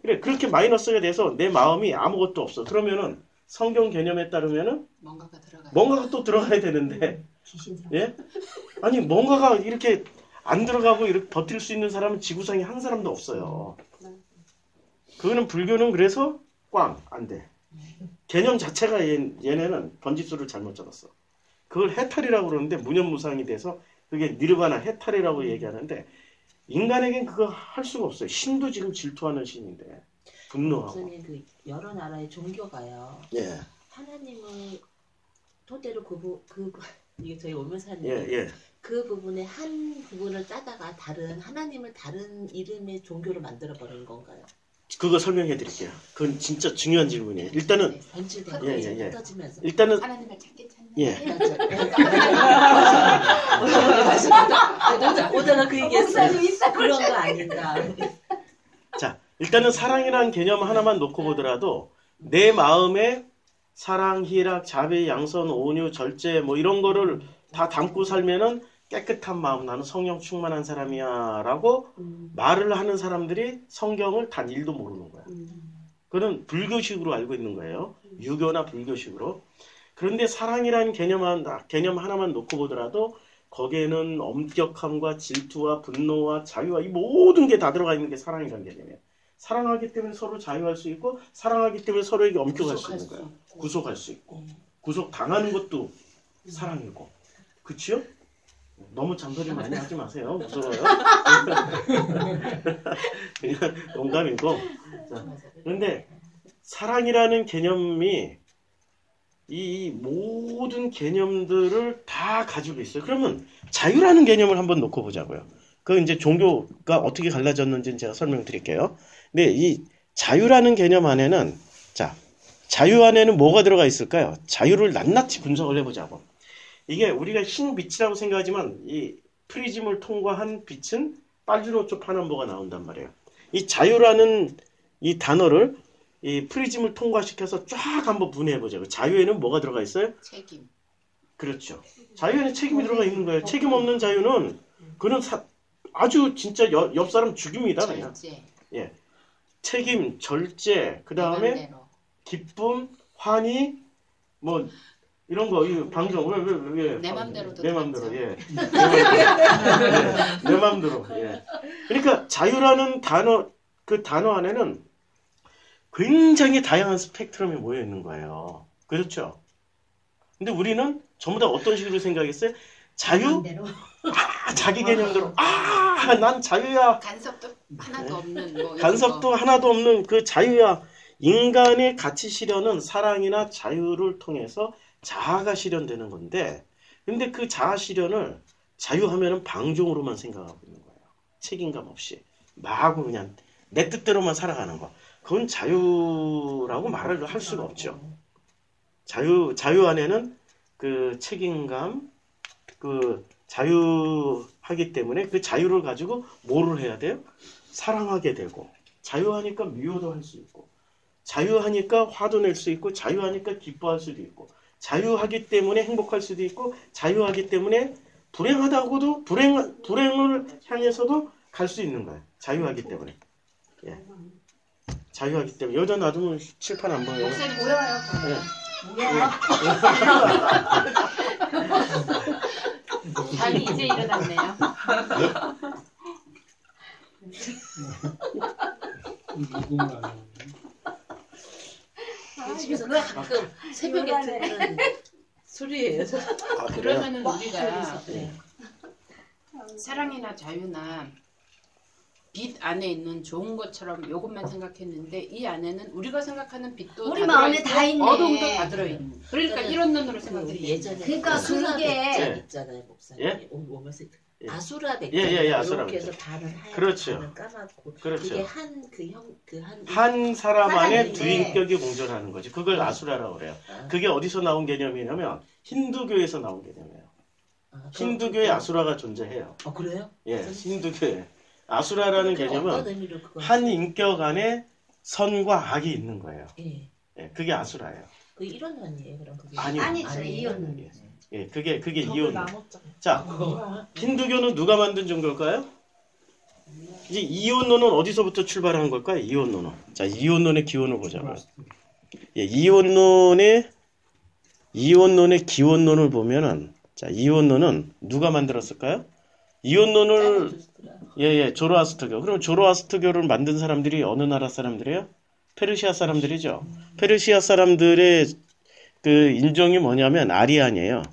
그래, 그렇게 마이너스가 돼서 내 마음이 아무것도 없어. 그러면은 성경 개념에 따르면은 뭔가가 또 들어가야 되는데, 예? 아니 뭔가가 이렇게 안 들어가고 이렇게 버틸 수 있는 사람은 지구상에 한 사람도 없어요. 그거는 불교는 그래서 꽝, 안 돼. 개념 자체가 얘네는 번지수를 잘못 잡았어. 그걸 해탈이라고 그러는데 무념무상이 돼서 그게 니르바나 해탈이라고 얘기하는데 인간에겐 그거 할 수가 없어요. 신도 지금 질투하는 신인데 분노하고. 목사님 그 여러 나라의 종교가요. 예, 하나님을 토대로 이게 저희 오면서 하는 예, 예. 그 부분의 한 부분을 따다가 다른 하나님을 다른 이름의 종교로 만들어 버리는 건가요? 그거 설명해 드릴게요. 그건 진짜 중요한 질문이에요. 일단은 번질되고 예, 예, 예. 터지면서 일단은 하나님을 찾게 찾는. 예. 오다가 그 얘기했어요. 목사님 있다 그런 거 아닌가. 자, 일단은 사랑이라는 개념 하나만 놓고 보더라도 내 마음에 사랑, 희락, 자비, 양선, 온유, 절제 뭐 이런 거를 다 담고 살면은 깨끗한 마음, 나는 성령 충만한 사람이야 라고 말을 하는 사람들이 성경을 단 1도 모르는 거야. 그건 불교식으로 알고 있는 거예요. 유교나 불교식으로. 그런데 사랑이라는 개념 하나만 놓고 보더라도 거기에는 엄격함과 질투와 분노와 자유와 이 모든 게 다 들어가 있는 게 사랑이라는 개념이에요. 사랑하기 때문에 서로 자유할 수 있고 사랑하기 때문에 서로에게 엄격할 수 있는 거예요. 구속할 수 있고 구속 당하는 것도 사랑이고. 그치요? 너무 잔소리 많이 하지 마세요. 무서워요. 그냥 농담이고. 자, 그런데 사랑이라는 개념이 이 모든 개념들을 다 가지고 있어요. 그러면 자유라는 개념을 한번 놓고 보자고요. 그 이제 종교가 어떻게 갈라졌는지는 제가 설명드릴게요. 근데 이 자유라는 개념 안에는 자, 자유 안에는 뭐가 들어가 있을까요? 자유를 낱낱이 분석을 해보자고. 이게 우리가 흰 빛이라고 생각하지만 이 프리즘을 통과한 빛은 빨주노초 파남보가 나온단 말이에요. 이 자유라는 이 단어를 이 프리즘을 통과시켜서 쫙 한번 분해해보자고. 자유에는 뭐가 들어가 있어요? 책임. 그렇죠. 자유에는 책임이 들어가 있는 거예요. 책임 없는 자유는 그는 아주 진짜 옆 사람 죽입니다. 그냥. 절제. 예. 책임, 절제, 그 다음에 내 맘대로. 기쁨, 환희, 뭐 이런 거, 이 방정 왜 내 맘대로도 내 맘대로 되겠죠. 예. 내 맘대로 예. 그러니까 자유라는 단어 그 단어 안에는 굉장히 다양한 스펙트럼이 모여 있는 거예요. 그렇죠? 근데 우리는 전부 다 어떤 식으로 생각했어요? 자유? 마음대로. 자기 개념대로 난 자유야. 간섭도 하나도 없는 뭐 간섭도 하나도 없는 그 자유야. 인간의 가치 실현은 사랑이나 자유를 통해서 자아가 실현되는 건데, 근데 그 자아 실현을 자유하면은 방종으로만 생각하고 있는 거예요. 책임감 없이 마구 그냥 내 뜻대로만 살아가는 거. 그건 자유라고 말을 할 수가 없죠. 자유 안에는 그 책임감, 그 자유하기 때문에 그 자유를 가지고 뭐를 해야 돼요? 사랑하게 되고, 자유하니까 미워도 할 수 있고, 자유하니까 화도 낼 수 있고, 자유하니까 기뻐할 수도 있고, 자유하기 때문에 행복할 수도 있고, 자유하기 때문에 불행하다고도 불행을 향해서도 갈 수 있는 거예요. 자유하기 때문에. 예. 자유하기 때문에. 여자 놔두면 칠판 안 보여요. 목사님 보여요. 예. 자기 이제 일어났네요. 집에서 가끔 새벽에 듣는 소리예요. 아, 그래요? 그러면은 우리가 네. 사랑이나 자유나 빛 안에 있는 좋은 것처럼 이것만 생각했는데 이 안에는 우리가 생각하는 빛도 우리 다 마음에 들어있고 다 있네. 어둠도 다 들어있는. 그러니까 저는 이런 눈으로 생각드리면 예전에 그러니까 아수라 그게- 백작 있잖아요, 목사님. 예? 오면서 예. 아수라 백작. 예, 아수라 이렇게 해서 백작. 반은 하얗고 그렇죠. 반은 까맣고. 그렇죠. 그게 한 사람 안에 사람인데. 두 인격이 공존하는 거지. 그걸 아수라라고 그래요. 그게 어디서 나온 개념이냐면 힌두교에서 나온 개념이에요. 힌두교에 아수라가 존재해요. 그래요? 예, 힌두교에. 아수라라는 어떤 개념은 의미로 그걸 한 인격 안에 선과 악이 있는 거예요. 예. 예, 그게 아수라예요. 그 이런 원이에요, 그럼 그게. 아니요. 아니죠, 아니에요. 이혼은. 예, 그게 이혼. 자, 힌두교는 누가 만든 종교일까요? 이제 이혼론은 어디서부터 출발한 걸까요? 이혼론은. 자, 이혼론의 기원을 보자고요. 예, 이혼론의 기원론을 보면은, 자, 이혼론은 누가 만들었을까요? 이혼론을 좋더라. 예, 조로아스터교. 그럼 조로아스터교를 만든 사람들이 어느 나라 사람들이에요? 페르시아 사람들이죠. 페르시아 사람들의 그 인종이 뭐냐면 아리안이에요.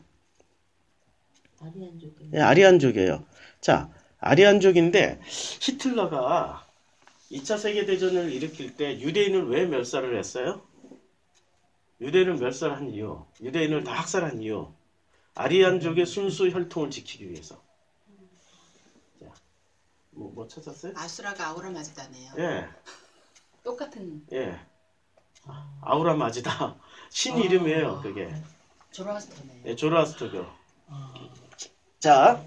아리안족은 예, 아리안족이에요. 자, 아리안족인데 히틀러가 2차 세계대전을 일으킬 때 유대인을 왜 멸살을 했어요? 유대인을 멸살한 이유, 유대인을 다 학살한 이유, 아리안족의 순수 혈통을 지키기 위해서. 자, 뭐 찾았어요? 아수라가 아우라 마즈다네요. 예, 똑같은 예. 아우라 마지다. 신 이름이에요, 그게. 조로아스터네요. 예, 조로아스터교. 자,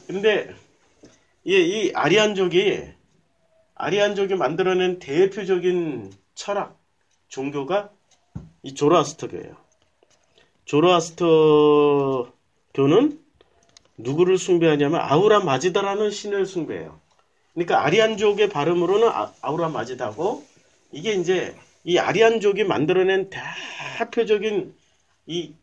근데 이 아리안족이 만들어낸 대표적인 철학, 종교가 이 조로아스터교예요. 조로아스터교는 누구를 숭배하냐면 아우라 마지다라는 신을 숭배해요. 그러니까 아리안족의 발음으로는 아우라 마지다고, 이게 이제 이 아리안족이 만들어낸 대표적인 이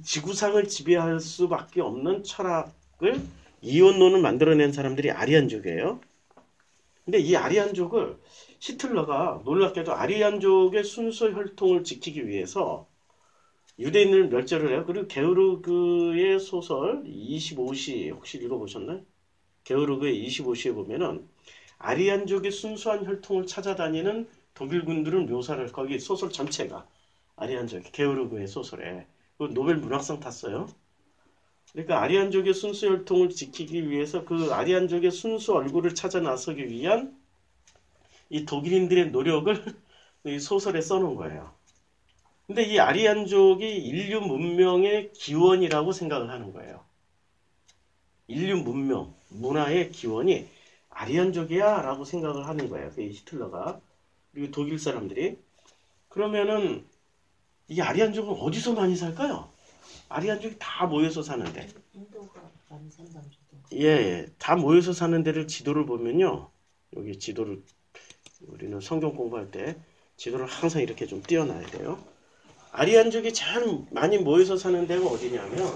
지구상을 지배할 수밖에 없는 철학을, 이혼론을 만들어낸 사람들이 아리안족이에요. 근데 이 아리안족을 히틀러가 놀랍게도 아리안족의 순수 혈통을 지키기 위해서 유대인을 멸절을 해요. 그리고 게오르그의 소설 25시 혹시 읽어보셨나요? 게오르그의 25시에 보면은 아리안족의 순수한 혈통을 찾아다니는 독일 군들은 묘사를, 거기 소설 전체가 아리안족, 게오르그의 소설에 그 노벨 문학상 탔어요. 그러니까 아리안족의 순수 혈통을 지키기 위해서 그 아리안족의 순수 얼굴을 찾아 나서기 위한 이 독일인들의 노력을 이 소설에 써놓은 거예요. 근데 이 아리안족이 인류 문명의 기원이라고 생각을 하는 거예요. 인류 문명, 문화의 기원이 아리안족이야 라고 생각을 하는 거예요. 그 히틀러가. 그리고 독일 사람들이. 그러면은 이 아리안족은 어디서 많이 살까요? 아리안족이 다 모여서 사는데. 인도가 많이 산다고 저도. 예, 다 모여서 사는 데를 지도를 보면요. 여기 지도를, 우리는 성경 공부할 때 지도를 항상 이렇게 좀 띄워놔야 돼요. 아리안족이 제일 많이 모여서 사는 데가 어디냐면,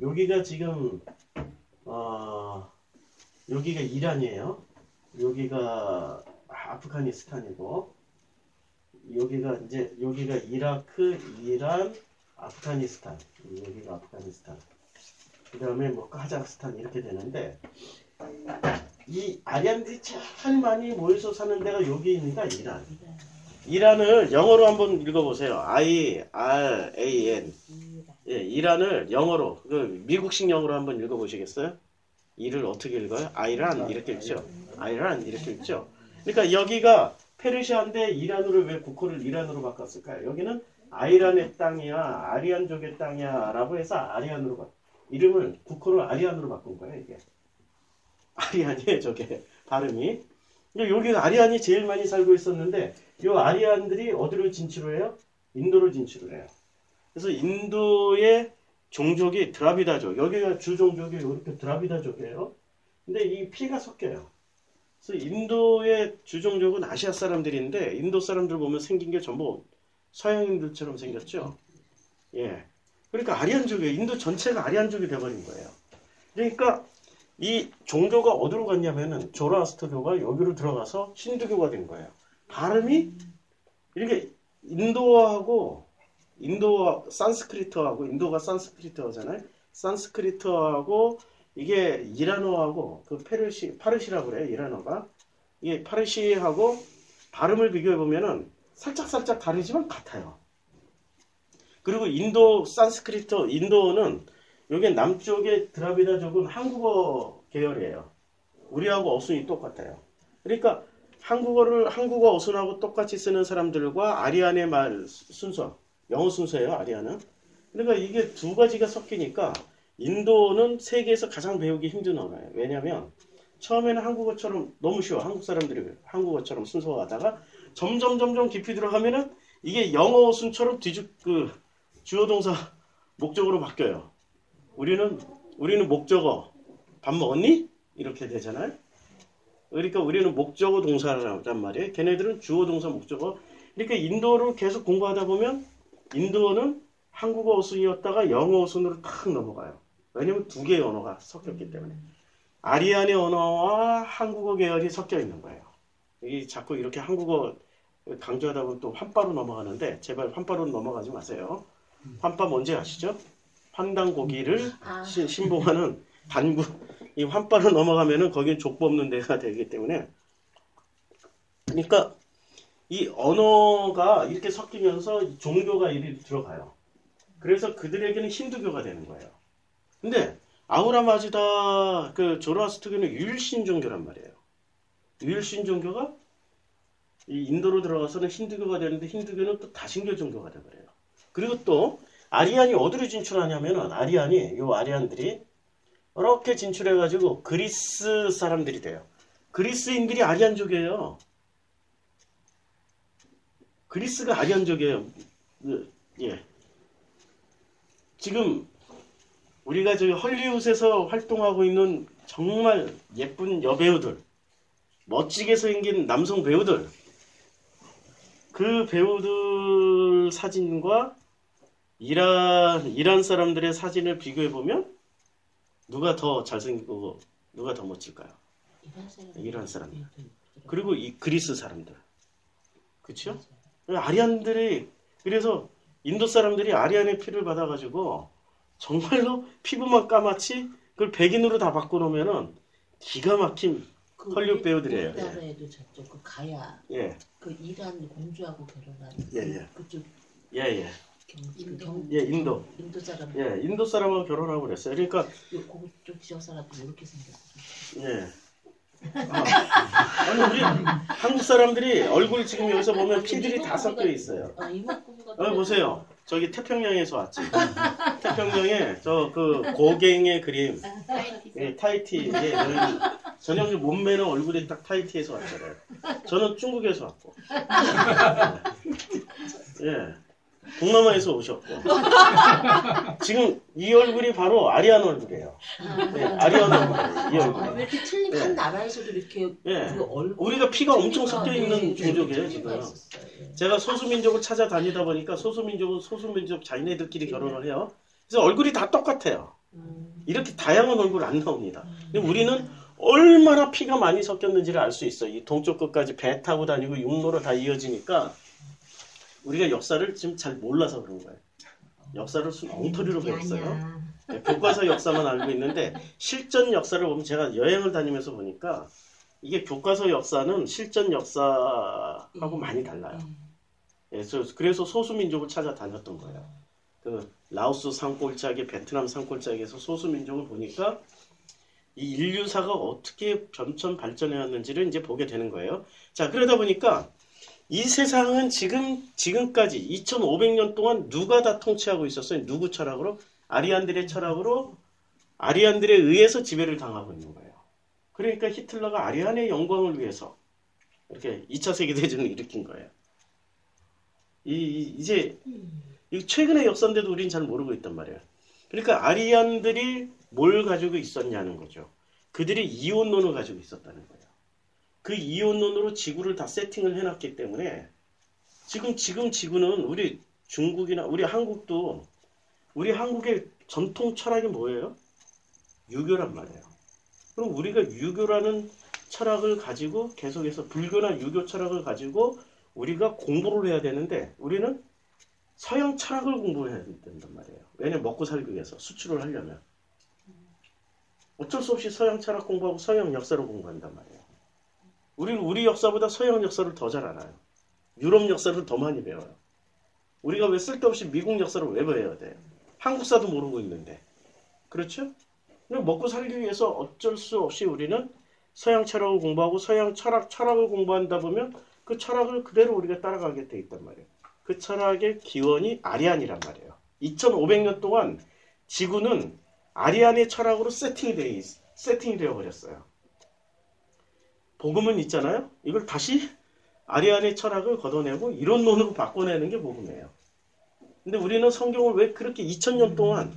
여기가 지금, 여기가 이란이에요. 여기가 아프가니스탄이고, 여기가 이라크, 이란, 아프가니스탄, 여기가 아프가니스탄, 그 다음에 뭐 카자흐스탄 이렇게 되는데, 이 아리안들이 제일 많이 모여서 사는 데가 여기 있는가, 이란. 이란을 영어로 한번 읽어보세요. I-R-A-N. 예, 이란을 영어로, 그 미국식 영어로 한번 읽어보시겠어요? 이를 어떻게 읽어요? 아이란 이렇게 읽죠. 아이란 이렇게 읽죠. 그러니까 여기가 페르시아인데 이란으로 왜 국호를 이란으로 바꿨을까요? 여기는 아이란의 땅이야, 아리안족의 땅이야 라고 해서 아리안으로 이름을, 국호를 아리안으로 바꾼 거예요. 이게 아리안이에요. 저게 발음이. 여기가 아리안이 제일 많이 살고 있었는데, 이 아리안들이 어디로 진출을 해요? 인도로 진출을 해요. 그래서 인도의 종족이 드라비다족, 여기가 주종족이 이렇게 드라비다족이에요. 근데 이 피가 섞여요. 그래서 인도의 주종족은 아시아 사람들인데, 인도 사람들 보면 생긴 게 전부 서양인들처럼 생겼죠. 예. 그러니까 아리안족이에요. 인도 전체가 아리안족이 돼버린 거예요. 그러니까 이 종교가 어디로 갔냐면은 조로아스터교가 여기로 들어가서 힌두교가 된 거예요. 발음이 이렇게 인도어 산스크리트어하고, 인도가 산스크리트어잖아요. 산스크리트어하고 이게 이란어하고 그 파르시라고 그래요. 이란어가. 이게 파르시하고 발음을 비교해 보면은 살짝 다르지만 같아요. 그리고 인도 산스크리트어, 인도어는 여기 남쪽의 드라비다족은 한국어 계열이에요. 우리하고 어순이 똑같아요. 그러니까 한국어 어순하고 똑같이 쓰는 사람들과 아리안의 말 순서, 영어 순서예요, 아리안은. 그러니까 이게 두 가지가 섞이니까 인도는 세계에서 가장 배우기 힘든 언어예요. 왜냐하면 처음에는 한국어처럼 너무 쉬워. 한국 사람들이 한국어처럼 순서하다가 점점 깊이 들어가면은 이게 영어 어순처럼 주어 동사 목적으로 바뀌어요. 우리는 목적어, 밥 먹었니? 이렇게 되잖아요. 그러니까 우리는 목적어 동사란 말이에요. 걔네들은 주어 동사 목적어. 그러니까 인도어를 계속 공부하다 보면 인도어는 한국어 어순이었다가 영어 어순으로 탁 넘어가요. 왜냐면 두 개의 언어가 섞였기 때문에. 아리안의 언어와 한국어 계열이 섞여 있는 거예요. 이 자꾸 이렇게 한국어 강조하다 보면 또 환빠로 넘어가는데 제발 환빠로 넘어가지 마세요. 환빠 뭔지 아시죠? 환단고기를 신봉하는 단구. 이 환빠로 넘어가면은 거긴 족보 없는 데가 되기 때문에 그러니까 이 언어가 이렇게 섞이면서 종교가 이리 들어가요. 그래서 그들에게는 힌두교가 되는 거예요. 근데 아우라 마즈다 그 조로아스트교는 유일신 종교란 말이에요. 유일신 종교가 이 인도로 들어가서는 힌두교가 되는데 힌두교는 또 다신교 종교가 되버려요. 그리고 또 아리안이 어디로 진출하냐면은 아리안들이 이렇게 진출해가지고 그리스 사람들이 돼요. 그리스인들이 아리안족이에요. 그리스가 아리안족이에요. 예. 지금 우리가 저기 헐리우드에서 활동하고 있는 정말 예쁜 여배우들, 멋지게 생긴 남성 배우들, 그 배우들 사진과 이란 사람들의 사진을 비교해 보면 누가 더 잘생기고 누가 더 멋질까요? 이란 사람들. 그리고 이 그리스 사람들. 그렇죠? 아리안들이 그래서 인도 사람들이 아리안의 피를 받아가지고 정말로 피부만 까맣지 그걸 백인으로 다 바꿔놓으면은 기가 막힌 헐리우드 배우들이에요. 우리나라에도 저쪽 그 가야 예. 그 이란 공주하고 결혼한 예. 그쪽 예. 인도 인도 사람 예, 인도 사람하고 결혼하고 그랬어요. 그러니까 그쪽 지역 사람들 이렇게 생겼어. 예. 아니 우리 한국 사람들이 얼굴 지금 여기서 보면 피들이 다 섞여 있어요. 보세요. 저기 태평양에서 왔지. 태평양에 저 그 고갱의 그림, 예, 타이티, 예, 전형적 몸매는 얼굴이 딱 타이티에서 왔잖아요. 저는 중국에서 왔고, 예, 동남아에서 오셨고, 지금 이 얼굴이 바로 아리안 얼굴이에요. 예, 아리안 얼굴이에요. 이 얼굴. 왜 이렇게 틀린 한 나라에서도 이렇게 예, 그 얼굴 우리가 피가 엄청 섞여 있는 종족이에요 지금. 제가 소수민족을 찾아다니다 보니까 소수민족 자기네들끼리 결혼을 해요. 그래서 얼굴이 다 똑같아요. 이렇게 다양한 얼굴 안 나옵니다. 근데 우리는 얼마나 피가 많이 섞였는지를 알 수 있어요. 이 동쪽 끝까지 배 타고 다니고 육로로 다 이어지니까 우리가 역사를 지금 잘 몰라서 그런 거예요. 역사를 엉터리로 배웠어요. 네, 교과서 역사만 알고 있는데 실전 역사를 보면 제가 여행을 다니면서 보니까 이게 교과서 역사는 실전 역사하고 많이 달라요. 예, 그래서 소수민족을 찾아다녔던 거예요. 그 라오스 산골짜기, 베트남 산골짜기에서 소수민족을 보니까 이 인류사가 어떻게 점점 발전해 왔는지를 이제 보게 되는 거예요. 자, 그러다 보니까 이 세상은 지금까지 2500년 동안 누가 다 통치하고 있었어요? 누구 철학으로? 아리안들의 철학으로 아리안들에 의해서 지배를 당하고 있는 거예요. 그러니까 히틀러가 아리안의 영광을 위해서 이렇게 2차 세계대전을 일으킨 거예요. 이제 최근의 역사인데도 우리는 잘 모르고 있단 말이에요. 그러니까 아리안들이 뭘 가지고 있었냐는 거죠. 그들이 이혼론을 가지고 있었다는 거예요. 그 이혼론으로 지구를 다 세팅을 해놨기 때문에 지금 지구는 우리 중국이나 우리 한국도 우리 한국의 전통 철학이 뭐예요? 유교란 말이에요. 그럼 우리가 유교라는 철학을 가지고 계속해서 불교나 유교 철학을 가지고 우리가 공부를 해야 되는데 우리는 서양 철학을 공부해야 된단 말이에요. 왜냐면 먹고 살기 위해서 수출을 하려면 어쩔 수 없이 서양 철학 공부하고 서양 역사를 공부한단 말이에요. 우리는 우리 역사보다 서양 역사를 더 잘 알아요. 유럽 역사를 더 많이 배워요. 우리가 왜 쓸데없이 미국 역사를 왜 배워야 돼요? 한국사도 모르고 있는데. 그렇죠? 먹고 살기 위해서 어쩔 수 없이 우리는 서양 철학을 공부하고 서양 철학을 공부한다 보면 그 철학을 그대로 우리가 따라가게 돼 있단 말이에요. 그 철학의 기원이 아리안이란 말이에요. 2500년 동안 지구는 아리안의 철학으로 세팅이 되어 버렸어요. 복음은 있잖아요. 이걸 다시 아리안의 철학을 걷어내고 이론론으로 바꿔내는 게 복음이에요. 근데 우리는 성경을 왜 그렇게 2000년 동안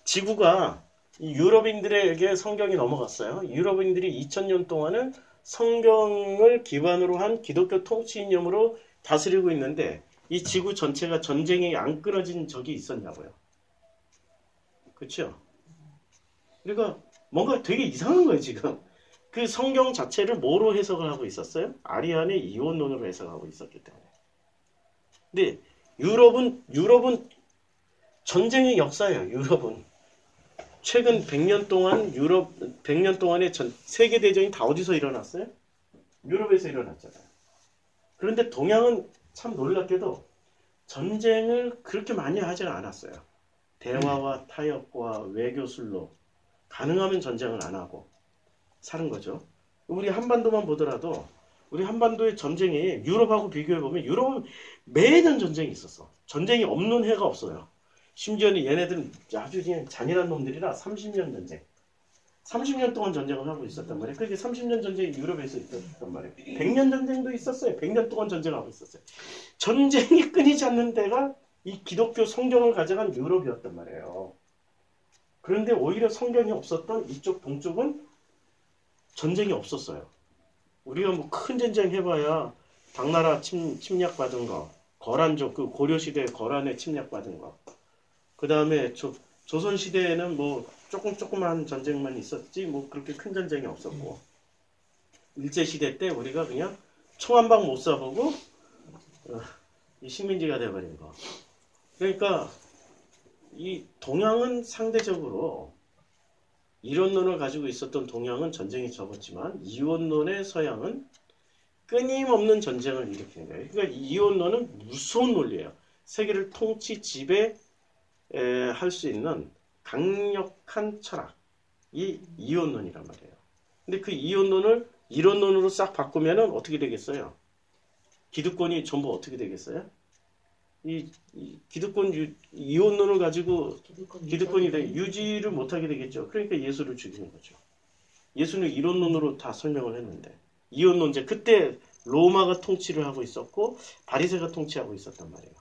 지구가 유럽인들에게 성경이 넘어갔어요. 유럽인들이 2000년 동안은 성경을 기반으로 한 기독교 통치 이념으로 다스리고 있는데 이 지구 전체가 전쟁이 안 끊어진 적이 있었냐고요. 그렇죠? 그러니까 뭔가 되게 이상한 거예요, 지금. 그 성경 자체를 뭐로 해석을 하고 있었어요? 아리안의 이원론으로 해석하고 있었기 때문에. 근데 유럽은 전쟁의 역사예요, 유럽은. 최근 100년 동안 100년 동안의 세계 대전이 다 어디서 일어났어요? 유럽에서 일어났잖아요. 그런데 동양은 참 놀랍게도 전쟁을 그렇게 많이 하지는 않았어요. 대화와 타협과 외교술로 가능하면 전쟁을 안 하고 사는 거죠. 우리 한반도만 보더라도 우리 한반도의 전쟁이 유럽하고 비교해보면 유럽은 매년 전쟁이 있었어. 전쟁이 없는 해가 없어요. 심지어는 얘네들은 아주 그냥 잔인한 놈들이라 30년 전쟁. 30년 동안 전쟁을 하고 있었단 말이에요. 그렇게 30년 전쟁이 유럽에서 있었단 말이에요. 100년 전쟁도 있었어요. 100년 동안 전쟁하고 있었어요. 전쟁이 끊이지 않는 데가 이 기독교 성경을 가져간 유럽이었단 말이에요. 그런데 오히려 성경이 없었던 이쪽 동쪽은 전쟁이 없었어요. 우리가 뭐 큰 전쟁 해봐야 당나라 침략받은 거, 거란족, 그 고려시대 거란에 침략받은 거. 그 다음에 조선시대에는 뭐 조그만 전쟁만 있었지 뭐 그렇게 큰 전쟁이 없었고 일제시대 때 우리가 그냥 총 한 방 못 쏴보고 이 식민지가 돼버린 거. 그러니까 이 동양은 상대적으로 이론론을 가지고 있었던 동양은 전쟁이 적었지만 이원론의 서양은 끊임없는 전쟁을 일으키는 거예요. 그러니까 이원론은 무서운 논리예요. 세계를 통치 지배할 수 있는 강력한 철학이 이원론이란 말이에요. 근데 그 이원론을 이론론으로 싹 바꾸면은 어떻게 되겠어요? 기득권이 전부 어떻게 되겠어요? 이 기득권 이원론을 가지고 기득권이 유지를 못하게 되겠죠. 그러니까 예수를 죽이는 거죠. 예수는 이론론으로 다 설명을 했는데 이원론제 그때 로마가 통치를 하고 있었고 바리새가 통치하고 있었단 말이에요.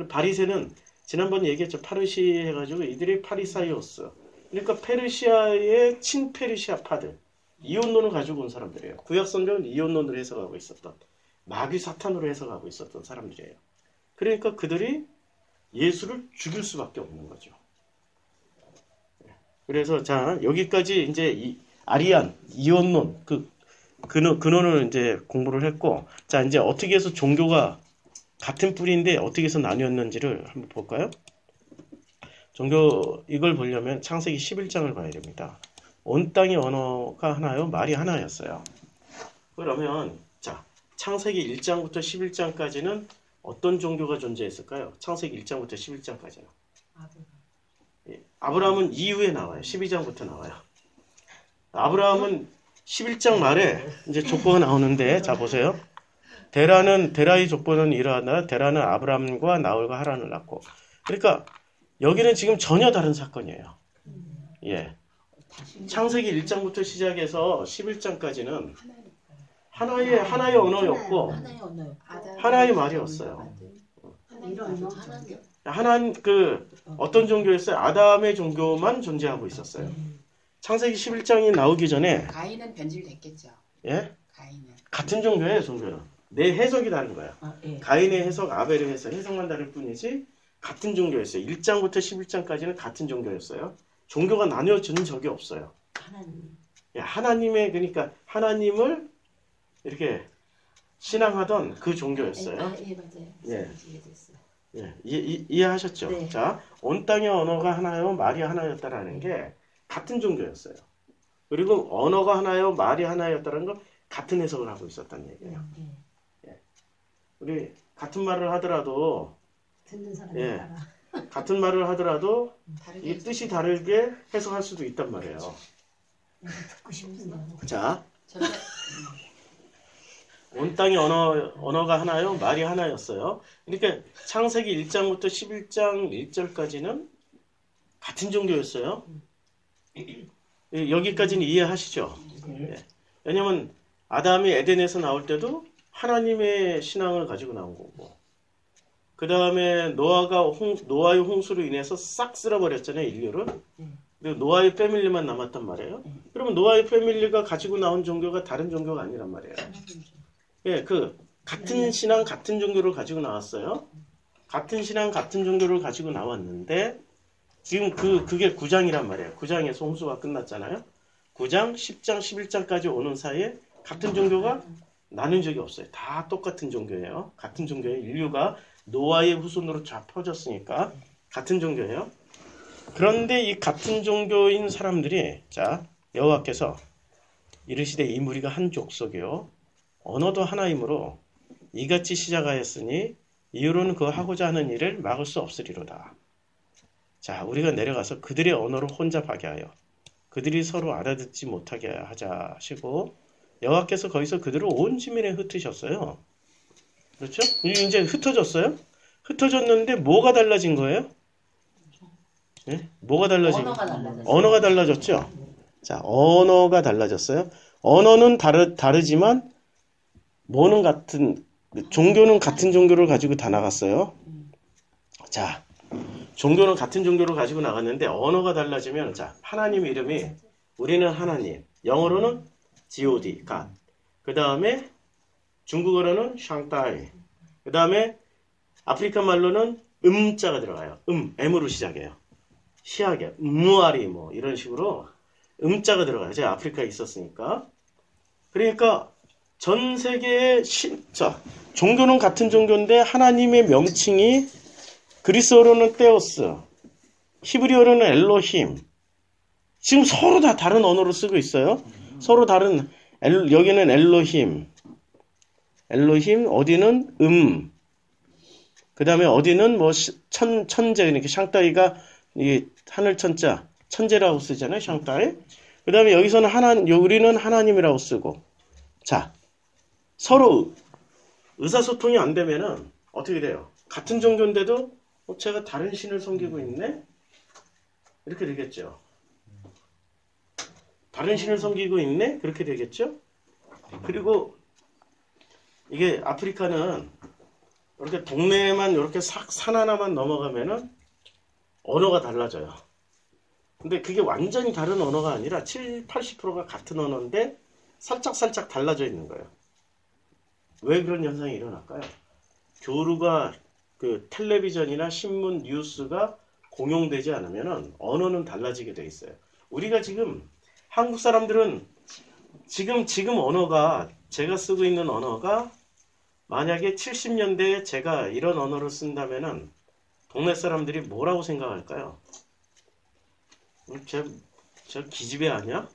바리새는 지난번에 얘기했죠. 파르시 해가지고 이들이 파리사이오스. 그러니까 페르시아의 친페르시아파들. 이원론을 가지고 온 사람들이에요. 구약 성경은 이원론으로 해석하고 있었던 마귀 사탄으로 해석하고 있었던 사람들이에요. 그러니까 그들이 예수를 죽일 수밖에 없는 거죠. 그래서 자 여기까지 이제 이 아리안 이원론 근원을 이제 공부를 했고 자 이제 어떻게 해서 종교가 같은 뿌리인데 어떻게 해서 나뉘었는지를 한번 볼까요? 종교 이걸 보려면 창세기 11장을 봐야 됩니다. 온 땅의 언어가 하나요? 말이 하나였어요. 그러면 자 창세기 1장부터 11장까지는 어떤 종교가 존재했을까요? 창세기 1장부터 11장까지는. 아브라함은 이후에 나와요. 12장부터 나와요. 아브라함은 11장 말에 이제 족보가 나오는데 자 보세요. 데라의 족보는 이러하다. 데라는 아브라함과 나홀과 하란을 낳고. 그러니까 여기는 지금 전혀 다른 사건이에요. 예. 창세기 1장부터 시작해서 11장까지는 하나의 언어였고 하나의 말이었어요. 하나는 어떤 종교였어요? 아담의 종교만 존재하고 있었어요. 창세기 11장이 나오기 전에 가인은 변질됐겠죠. 예? 가인은 같은 종교예요, 종교는. 내 해석이 다른 거야. 가인의 해석, 아벨의 해석만 다를 뿐이지 같은 종교였어요. 1장부터 11장까지는 같은 종교였어요. 종교가 나뉘어진 적이 없어요. 하나님의 그러니까 하나님을 이렇게 신앙하던 그 종교였어요. 예, 맞아요. 예. 예, 이해하셨죠? 네. 자, 온 땅의 언어가 하나요, 말이 하나였다라는 게 같은 종교였어요. 그리고 언어가 하나요, 말이 하나였다는 건 같은 해석을 하고 있었다는 얘기예요. 예. 우리 같은 말을 하더라도 듣는 사람이 예. 따라. 같은 말을 하더라도 다르게 이 뜻이 다르게 해석할 수도 있단 말이에요. 듣고 싶은데. 자, 전에 온 땅의 언어가 하나요? 말이 하나였어요. 그러니까 창세기 1장부터 11장 1절까지는 같은 종교였어요. 여기까지는 이해하시죠? 예. 왜냐면 아담이 에덴에서 나올 때도 하나님의 신앙을 가지고 나온 거고 그 다음에 노아의 홍수로 인해서 싹 쓸어버렸잖아요, 인류를. 그리고 노아의 패밀리만 남았단 말이에요. 그러면 노아의 패밀리가 가지고 나온 종교가 다른 종교가 아니란 말이에요. 예, 같은 신앙, 같은 종교를 가지고 나왔어요. 같은 신앙, 같은 종교를 가지고 나왔는데, 지금 그게 9장이란 말이에요. 9장에서 홍수가 끝났잖아요. 9장, 10장, 11장까지 오는 사이에 같은 종교가 나눈 적이 없어요. 다 똑같은 종교예요. 같은 종교예요. 인류가 노아의 후손으로 쫙 퍼졌으니까 같은 종교예요. 그런데 이 같은 종교인 사람들이 자 여호와께서 이르시되 이 무리가 한 족속이요 언어도 하나이므로 이같이 시작하였으니 이후로는 그 하고자 하는 일을 막을 수 없으리로다. 자 우리가 내려가서 그들의 언어로 혼잡하게 하여 그들이 서로 알아듣지 못하게 하자 하시고 여호와께서 거기서 그들을 온 지면에 흩으셨어요. 그렇죠? 이제 흩어졌어요. 흩어졌는데 뭐가 달라진 거예요? 네? 뭐가 달라진 거예요? 언어가 달라졌어요. 언어가 달라졌죠? 자, 언어가 달라졌어요. 언어는 다르지만 뭐는 같은 종교는 같은 종교를 가지고 다 나갔어요. 자, 종교는 같은 종교를 가지고 나갔는데 언어가 달라지면 자, 하나님 이름이 우리는 하나님, 영어로는 God, God. 그 다음에 중국어로는 샹따이. 그 다음에 아프리카 말로는 음자가 들어가요. M으로 시작해요. 희하게, 무아리 뭐 이런 식으로 음자가 들어가요. 제가 아프리카에 있었으니까. 그러니까 전 세계의 자, 종교는 같은 종교인데 하나님의 명칭이 그리스어로는 테오스, 히브리어로는 엘로힘. 지금 서로 다 다른 언어로 쓰고 있어요. 서로 다른 여기는 엘로힘, 어디는 그 다음에 어디는 뭐 천재 이렇게 샹따이가 이 하늘 천자 천재라고 쓰잖아요. 샹따이. 그 다음에 여기서는 우리는 하나님이라고 쓰고. 자, 서로 의사소통이 안 되면은 어떻게 돼요? 같은 종교인데도 제가 다른 신을 섬기고 있네? 이렇게 되겠죠. 다른 신을 섬기고 있네? 그렇게 되겠죠? 그리고 이게 아프리카는 이렇게 동네에만 이렇게 산 하나만 넘어가면은 언어가 달라져요. 근데 그게 완전히 다른 언어가 아니라 80%가 같은 언어인데 살짝 달라져 있는 거예요. 왜 그런 현상이 일어날까요? 교류가 그 텔레비전이나 신문, 뉴스가 공용되지 않으면은 언어는 달라지게 돼 있어요. 우리가 지금 한국 사람들은 지금 언어가 제가 쓰고 있는 언어가 만약에 70년대에 제가 이런 언어를 쓴다면은 동네 사람들이 뭐라고 생각할까요? 저 기집애 아니야?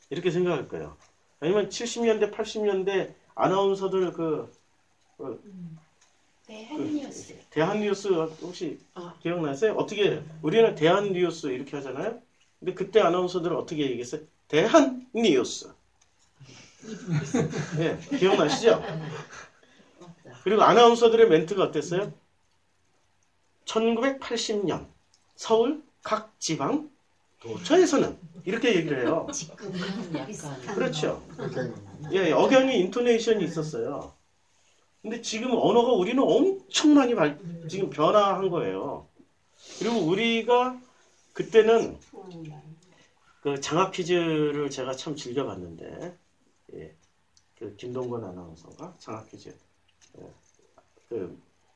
이렇게 생각할 거예요. 아니면 70년대, 80년대 아나운서들 대한뉴스. 대한뉴스 혹시 기억나세요? 어떻게 우리는 대한뉴스 이렇게 하잖아요. 근데 그때 아나운서들은 어떻게 얘기했어요? 대한뉴스. 네, 기억나시죠? 그리고 아나운서들의 멘트가 어땠어요? 1980년 서울 각 지방 도처에서는 이렇게 얘기를 해요. 약간 그렇죠. 그렇게 예, 억양이 인토네이션이 있었어요. 근데 지금 언어가 우리는 엄청 많이 지금 변화한 거예요. 그리고 우리가 그때는 그 장학 퀴즈를 제가 참 즐겨봤는데, 예, 그 김동건 아나운서가 장학 퀴즈, 예,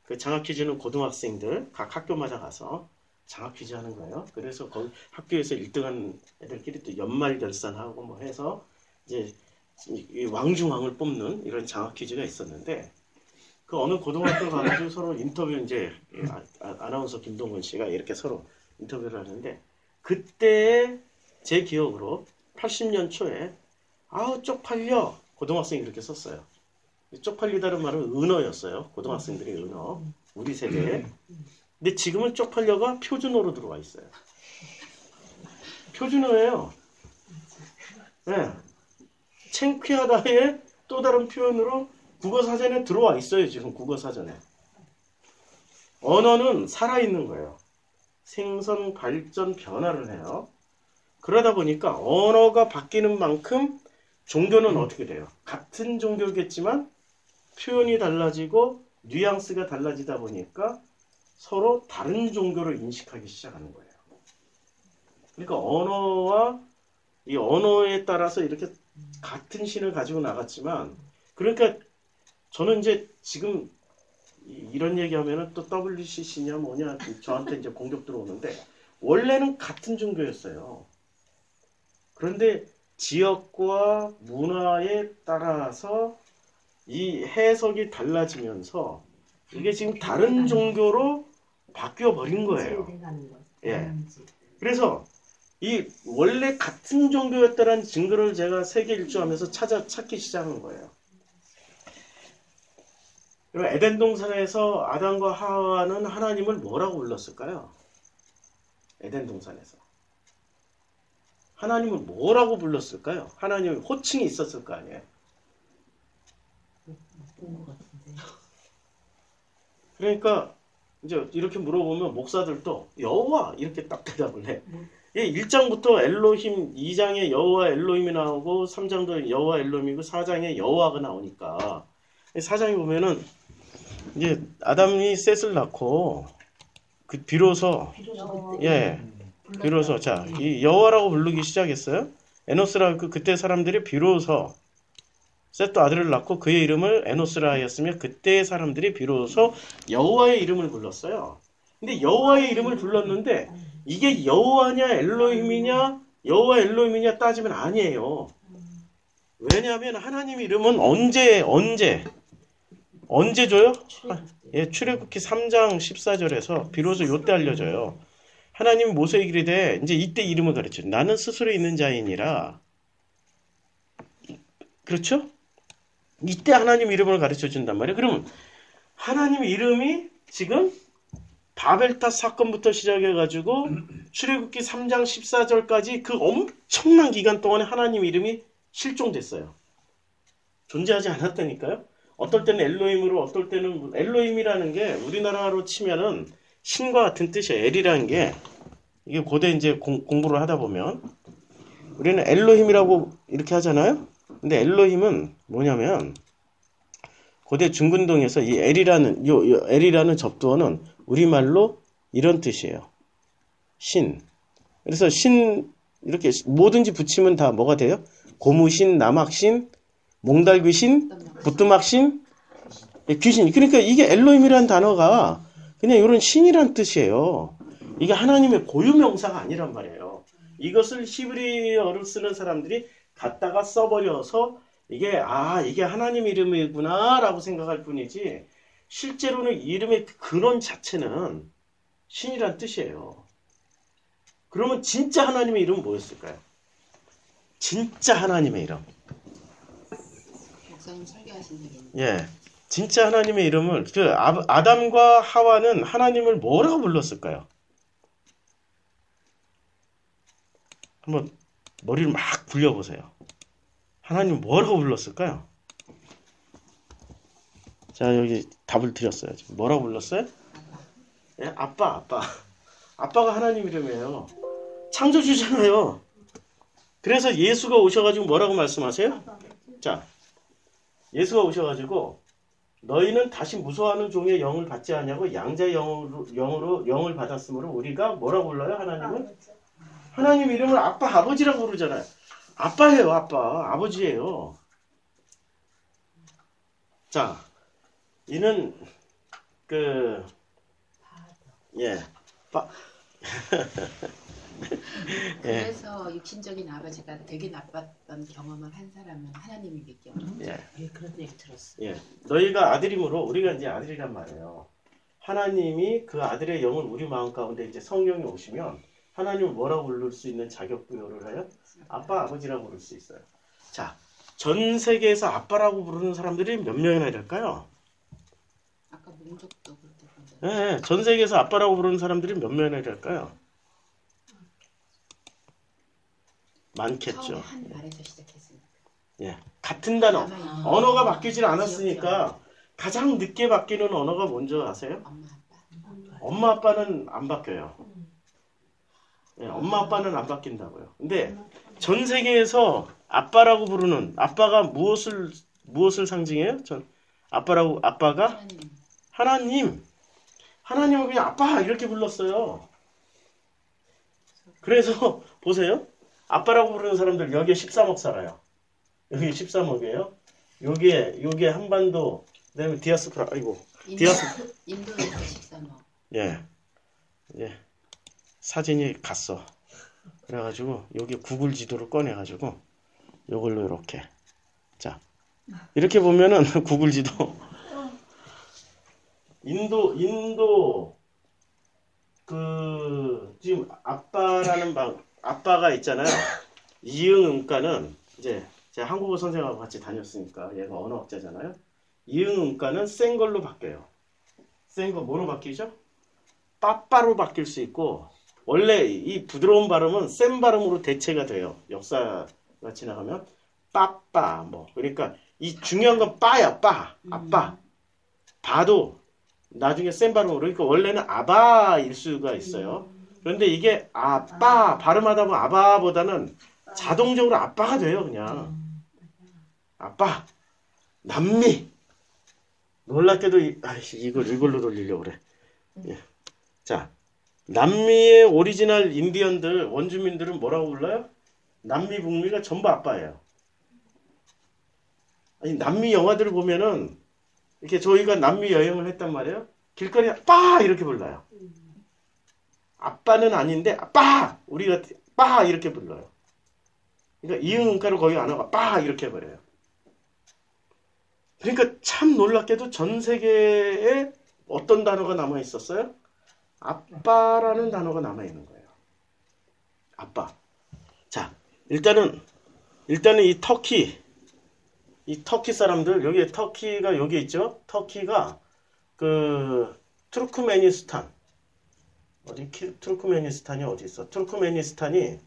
그 장학 퀴즈는 고등학생들 각 학교마다 가서 장학 퀴즈 하는 거예요. 그래서 거기 학교에서 1등한 애들끼리 또 연말 결산하고 뭐 해서 이제 이 왕중왕을 뽑는 이런 장학 퀴즈가 있었는데. 그 어느 고등학교 가가지고 서로 인터뷰 이제 아나운서 김동건 씨가 이렇게 서로 인터뷰를 하는데 그때 제 기억으로 80년 초에 아우 쪽팔려 고등학생이 이렇게 썼어요. 쪽팔리다는 말은 은어였어요. 고등학생들의 은어 우리 세대에. 근데 지금은 쪽팔려가 표준어로 들어와 있어요. 표준어예요. 네. 창피하다의 또 다른 표현으로 국어사전에 들어와 있어요. 지금 국어사전에. 언어는 살아있는 거예요. 생성, 발전, 변화를 해요. 그러다 보니까 언어가 바뀌는 만큼 종교는 어떻게 돼요? 같은 종교겠지만 표현이 달라지고 뉘앙스가 달라지다 보니까 서로 다른 종교를 인식하기 시작하는 거예요. 그러니까 언어와 이 언어에 따라서 이렇게 같은 신을 가지고 나갔지만 그러니까 저는 이제 지금 이런 얘기하면은 또 WCC냐 뭐냐 저한테 이제 공격 들어오는데 원래는 같은 종교였어요. 그런데 지역과 문화에 따라서 이 해석이 달라지면서 이게 지금 다른 종교로 바뀌어 버린 거예요. 돼가는 거죠. 예. 그래서 이 원래 같은 종교였다는 증거를 제가 세계 일주하면서 찾기 시작한 거예요. 그럼 에덴 동산에서 아담과 하와는 하나님을 뭐라고 불렀을까요? 에덴 동산에서 하나님을 뭐라고 불렀을까요? 하나님 호칭이 있었을 거 아니에요. 본것 같은데. 그러니까 이제 이렇게 물어보면 목사들도 여호와 이렇게 딱 대답을 해. 1장부터 엘로힘, 2장에 여호와 엘로힘이 나오고 3장도 여호와 엘로힘이고 4장에 여호와가 나오니까 4장에 보면은 이제 아담이 셋을 낳고 비로소 예 비로소 자 이 여호와라고 부르기 시작했어요. 에노스라고 그때 사람들이 비로소 셋도 아들을 낳고 그의 이름을 에노스라 하였으며 그때의 사람들이 비로소 여호와의 이름을 불렀어요. 근데 여호와의 이름을 불렀는데 이게 여호와냐 엘로힘이냐 여호와 엘로힘이냐 따지면 아니에요. 왜냐하면 하나님 이름은 언제 줘요? 예, 출애굽기 3장 14절에서 비로소 요때 알려줘요. 하나님 모세에게 이르되 이제 이때 이름을 가르쳐. 나는 스스로 있는 자이니라. 그렇죠? 이때 하나님 이름을 가르쳐 준단 말이에요. 그러면 하나님 이름이 지금 바벨탑 사건부터 시작해가지고 출애굽기 3장 14절까지 그 엄청난 기간 동안에 하나님 이름이 실종됐어요. 존재하지 않았다니까요. 어떨 때는 엘로힘으로, 어떨 때는 엘로힘이라는 게 우리나라로 치면은 신과 같은 뜻이에요. 엘이라는 게 이게 고대 이제 공부를 하다 보면 우리는 엘로힘이라고 이렇게 하잖아요. 근데 엘로힘은 뭐냐면 고대 중근동에서 이 엘이라는 접두어는 우리말로 이런 뜻이에요. 신. 그래서 신 이렇게 뭐든지 붙이면 다 뭐가 돼요? 고무신, 남학신, 몽달귀신, 부뚜막신, 귀신. 그러니까 이게 엘로힘이라는 단어가 그냥 이런 신이란 뜻이에요. 이게 하나님의 고유명사가 아니란 말이에요. 이것을 히브리어를 쓰는 사람들이 갖다가 써버려서 이게 하나님 이름이구나 라고 생각할 뿐이지 실제로는 이름의 근원 자체는 신이란 뜻이에요. 그러면 진짜 하나님의 이름은 뭐였을까요? 진짜 하나님의 이름. 목사님 설교하신 얘기는 예. 진짜 하나님의 이름을 아담과 하와는 하나님을 뭐라고 불렀을까요? 한번 머리를 막 굴려보세요. 하나님 뭐라고 불렀을까요? 자, 여기 답을 드렸어요. 지금 뭐라고 불렀어요? 예? 아빠. 아빠가 하나님 이름이에요. 창조주잖아요. 그래서 예수가 오셔가지고 뭐라고 말씀하세요? 자, 예수가 오셔가지고 너희는 다시 무서워하는 종의 영을 받지 않냐고 양자의 영을 받았으므로 우리가 뭐라고 불러요? 하나님은? 하나님 이름을 아빠, 아버지라고 부르잖아요. 아빠예요, 아빠. 아버지예요. 자, 이는 그래서 육신적인 아버지가 되게 나빴던 경험을 한 사람은 하나님이겠죠. 예, 그런 얘기 들었어. 예, 너희가 아들이므로 우리가 이제 아들이란 말이에요. 하나님이 그 아들의 영을 우리 마음 가운데 이제 성령이 오시면 하나님을 뭐라고 부를 수 있는 자격 부여를 해요? 아빠, 아버지라고 부를 수 있어요. 자, 전 세계에서 아빠라고 부르는 사람들이 몇 명이나 될까요? 아까 몽족도 그렇게 네, 전 세계에서 아빠라고 부르는 사람들이 몇 명이나 될까요? 많겠죠. 처음에 한 말에서 시작했으니까. 예, 같은 단어. 언어가 바뀌질 않았으니까 가장 늦게 바뀌는 언어가 뭔지 아세요? 엄마 아빠. 엄마 아빠는 안 바뀌어요. 예, 엄마 아빠는 안 바뀐다고요. 근데 전 세계에서 아빠라고 부르는 아빠가 무엇을 상징해요? 아빠가 하나님. 하나님을 그냥 아빠 이렇게 불렀어요. 그래서 보세요. 아빠라고 부르는 사람들 여기에 13억 살아요. 여기 13억이에요. 여기에 한반도, 그다음에 디아스포라, 인도에서 13억. 예. 사진이 갔어. 그래가지고 여기 구글 지도를 꺼내가지고 이걸로 이렇게 자 이렇게 보면은 구글 지도 인도 그 지금 아빠가 있잖아요. 이응음가는 이제 제가 한국어 선생하고 같이 다녔으니까 얘가 언어학자잖아요. 이응음가는 센 걸로 바뀌어요. 센 거 뭐로 바뀌죠? 빠빠로 바뀔 수 있고 원래 이 부드러운 발음은 센 발음으로 대체가 돼요. 역사가 지나가면 빠빠 뭐 그러니까 이 중요한 건 빠야 빠 아빠 바도 나중에 센 발음으로 그러니까 원래는 아바일 수가 있어요. 그런데 이게 아빠 발음하다 보면 아바보다는 자동적으로 아빠가 돼요. 그냥 아빠 남미 놀랍게도 이걸로 돌리려고 그래. 예. 자 남미의 오리지널 인디언들 원주민들은 뭐라고 불러요? 남미 북미가 전부 아빠예요. 아니 남미 영화들을 보면은 이렇게 저희가 남미 여행을 했단 말이에요. 길거리에 아빠 이렇게 불러요. 아빠는 아닌데 아빠 우리가 빠 이렇게 불러요. 그러니까 이응음가를 거의 안 하고 빠 이렇게 해버려요. 그러니까 참 놀랍게도 전 세계에 어떤 단어가 남아 있었어요? 아빠라는 단어가 남아 있는 거예요. 아빠. 자, 일단은 이 터키 사람들 여기 터키가 여기 있죠. 터키가 그 투르크메니스탄 투르크메니스탄이 어디 있어? 투르크메니스탄이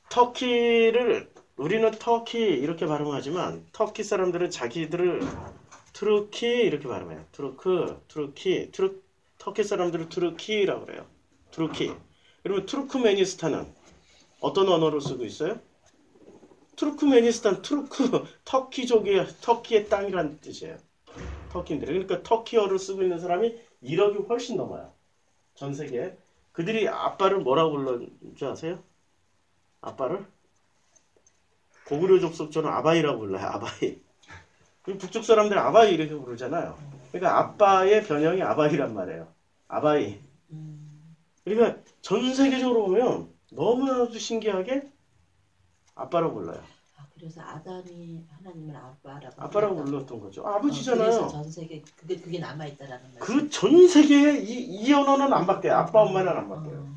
터키를 우리는 터키 이렇게 발음하지만 터키 사람들은 자기들을 투르키 이렇게 발음해요. 터키 사람들은 투르키라고 그래요. 투르키. 그러면 투르크메니스탄은 어떤 언어로 쓰고 있어요? 투르크메니스탄, 터키의 땅이라는 뜻이에요. 터키인들. 그러니까 터키어를 쓰고 있는 사람이 1억이 훨씬 넘어요. 전 세계에. 그들이 아빠를 뭐라고 불러줄 아세요? 아빠를? 고구려 족속처럼 아바이라고 불러요. 아바이. 북쪽 사람들은 아바이 이렇게 부르잖아요. 그러니까 아빠의 변형이 아바이란 말이에요. 아바이. 그러니까 전 세계적으로 보면 너무나도 신기하게 아빠라고 불러요. 아, 그래서 아담이 하나님을 아빠라고 불렀던 거죠. 아버지잖아요. 그래서 전 세계 그게 남아 있다라는 말씀. 그 전 세계에 이 언어는 안 바뀌어요. 아빠 엄마는 안 바뀌어요.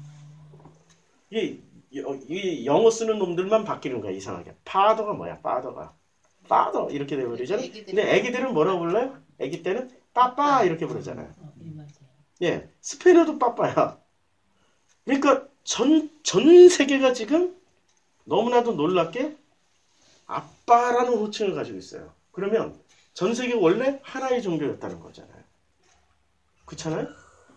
이 영어 쓰는 놈들만 바뀌는 거야. 이상하게. 파더가 뭐야? 파더 이렇게 돼버리잖아요. 근데 애기들은 뭐라고 불러요? 애기 때는 빠빠 이렇게 부르잖아요. 예, 스페인어도 빠빠야. 그러니까 전 세계가 지금 너무나도 놀랍게 아빠라는 호칭을 가지고 있어요. 그러면 전 세계 원래 하나의 종교였다는 거잖아요. 그렇잖아요?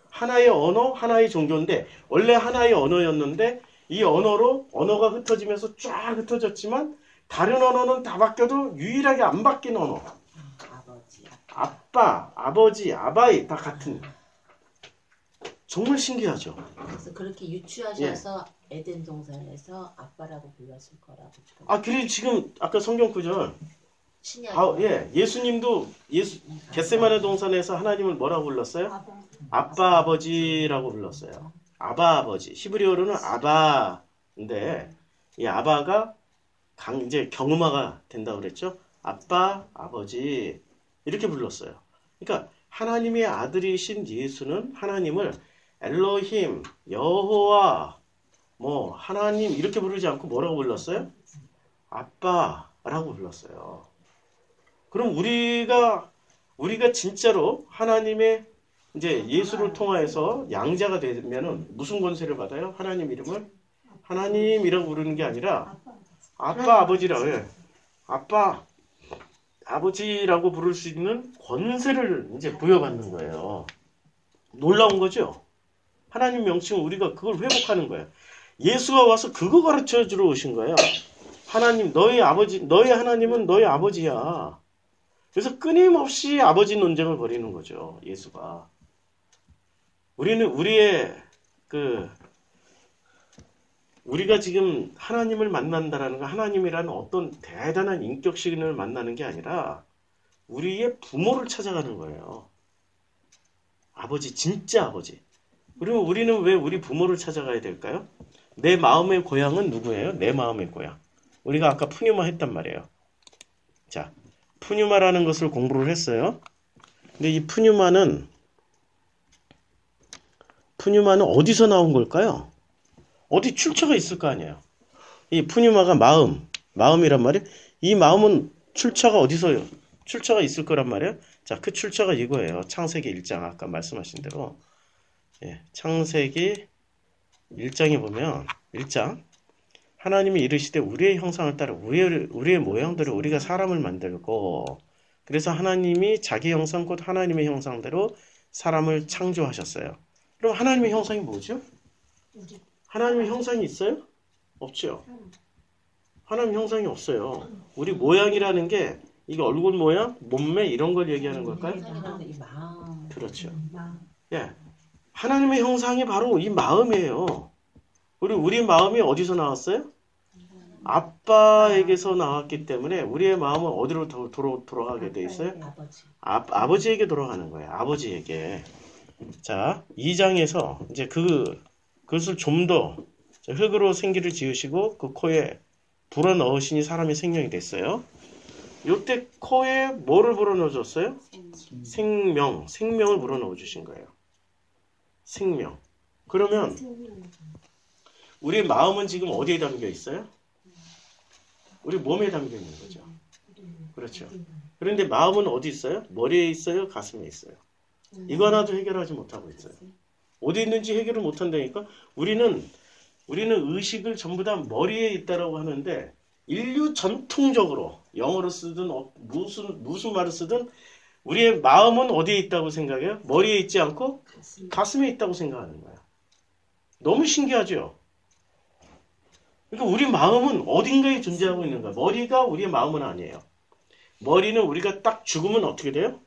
하나의 언어, 하나의 종교인데 원래 하나의 언어였는데 이 언어가 흩어지면서 쫙 흩어졌지만 다른 언어는 다 바뀌어도 유일하게 안 바뀐 언어. 아빠, 아버지, 아바이 다 같은. 정말 신기하죠. 그래서 그렇게 유추하셔서 에덴 동산에서 아빠라고 불렀을 거라고. 그리고 지금 아까 성경 구절 신약. 예수님도 겟세마네 동산에서 하나님을 뭐라고 불렀어요? 아빠 아버지라고 불렀어요. 아바 아버지. 히브리어로는 아바인데 이 아바가 이제 경음화가 된다고 그랬죠. 아빠 아버지 이렇게 불렀어요. 그러니까 하나님의 아들이신 예수는 하나님을 엘로힘, 여호와, 하나님 이렇게 부르지 않고 뭐라고 불렀어요? 아빠라고 불렀어요. 그럼 우리가 진짜로 하나님의 이제 예수를 통하여서 양자가 되면은 무슨 권세를 받아요? 하나님 이름을 하나님이라고 부르는 게 아니라 아빠 아버지라고 해요. 아빠 아버지라고 부를 수 있는 권세를 이제 부여받는 거예요. 놀라운 거죠? 하나님 명칭은 우리가 그걸 회복하는 거예요. 예수가 와서 그거 가르쳐 주러 오신 거예요. 하나님, 너희 아버지, 너희 하나님은 너희 아버지야. 그래서 끊임없이 아버지 논쟁을 벌이는 거죠. 예수가. 우리는 우리가 지금 하나님을 만난다라는 거, 하나님이라는 어떤 대단한 인격신을 만나는 게 아니라 우리의 부모를 찾아가는 거예요. 아버지, 진짜 아버지. 그러면 우리는 왜 우리 부모를 찾아가야 될까요? 내 마음의 고향은 누구예요? 내 마음의 고향. 우리가 아까 푸뉴마 했단 말이에요. 자, 푸뉴마라는 것을 공부를 했어요. 근데 이 푸뉴마는 어디서 나온 걸까요? 어디 출처가 있을 거 아니에요. 이 푸뉴마가 마음이란 말이에요. 이 마음은 출처가 있을 거란 말이에요. 자, 그 출처가 이거예요. 창세기 1장 아까 말씀하신 대로. 예, 창세기 1장에 보면 1장 하나님이 이르시되 우리의 형상을 따라 우리의 모양대로 우리가 사람을 만들고 그래서 하나님이 자기 형상 곧 하나님의 형상대로 사람을 창조하셨어요. 그럼 하나님의 형상이 뭐죠? 하나님의 형상이 있어요? 없죠. 하나님 형상이 없어요. 우리 모양이라는 게 이게 얼굴 모양, 몸매 이런 걸 얘기하는 걸까요? 이 마음. 그렇죠. 예, 하나님의 형상이 바로 이 마음이에요. 우리 마음이 어디서 나왔어요? 아빠에게서 나왔기 때문에 우리의 마음은 어디로 돌아가게 돼 있어요? 아버지. 아버지에게 돌아가는 거예요. 아버지에게. 자, 2장에서 이제 그것을 좀 더 흙으로 생기를 지으시고 그 코에 불어 넣으시니 사람이 생명이 됐어요. 이때 코에 뭐를 불어 넣어줬어요? 생명을 불어 넣어주신 거예요. 생명. 그러면 우리 마음은 지금 어디에 담겨 있어요? 우리 몸에 담겨 있는 거죠. 그렇죠. 그런데 마음은 어디 있어요? 머리에 있어요? 가슴에 있어요? 이거 하나도 해결하지 못하고 있어요. 어디 있는지 해결을 못한다니까? 우리는 의식을 전부 다 머리에 있다라고 하는데 인류 전통적으로 영어로 쓰든 무슨 말을 쓰든 우리의 마음은 어디에 있다고 생각해요? 머리에 있지 않고 가슴에 있다고 생각하는 거예요. 너무 신기하죠? 그러니까 우리 마음은 어딘가에 존재하고 있는 거예요. 머리가 우리의 마음은 아니에요. 머리는 우리가 딱 죽으면 어떻게 돼요?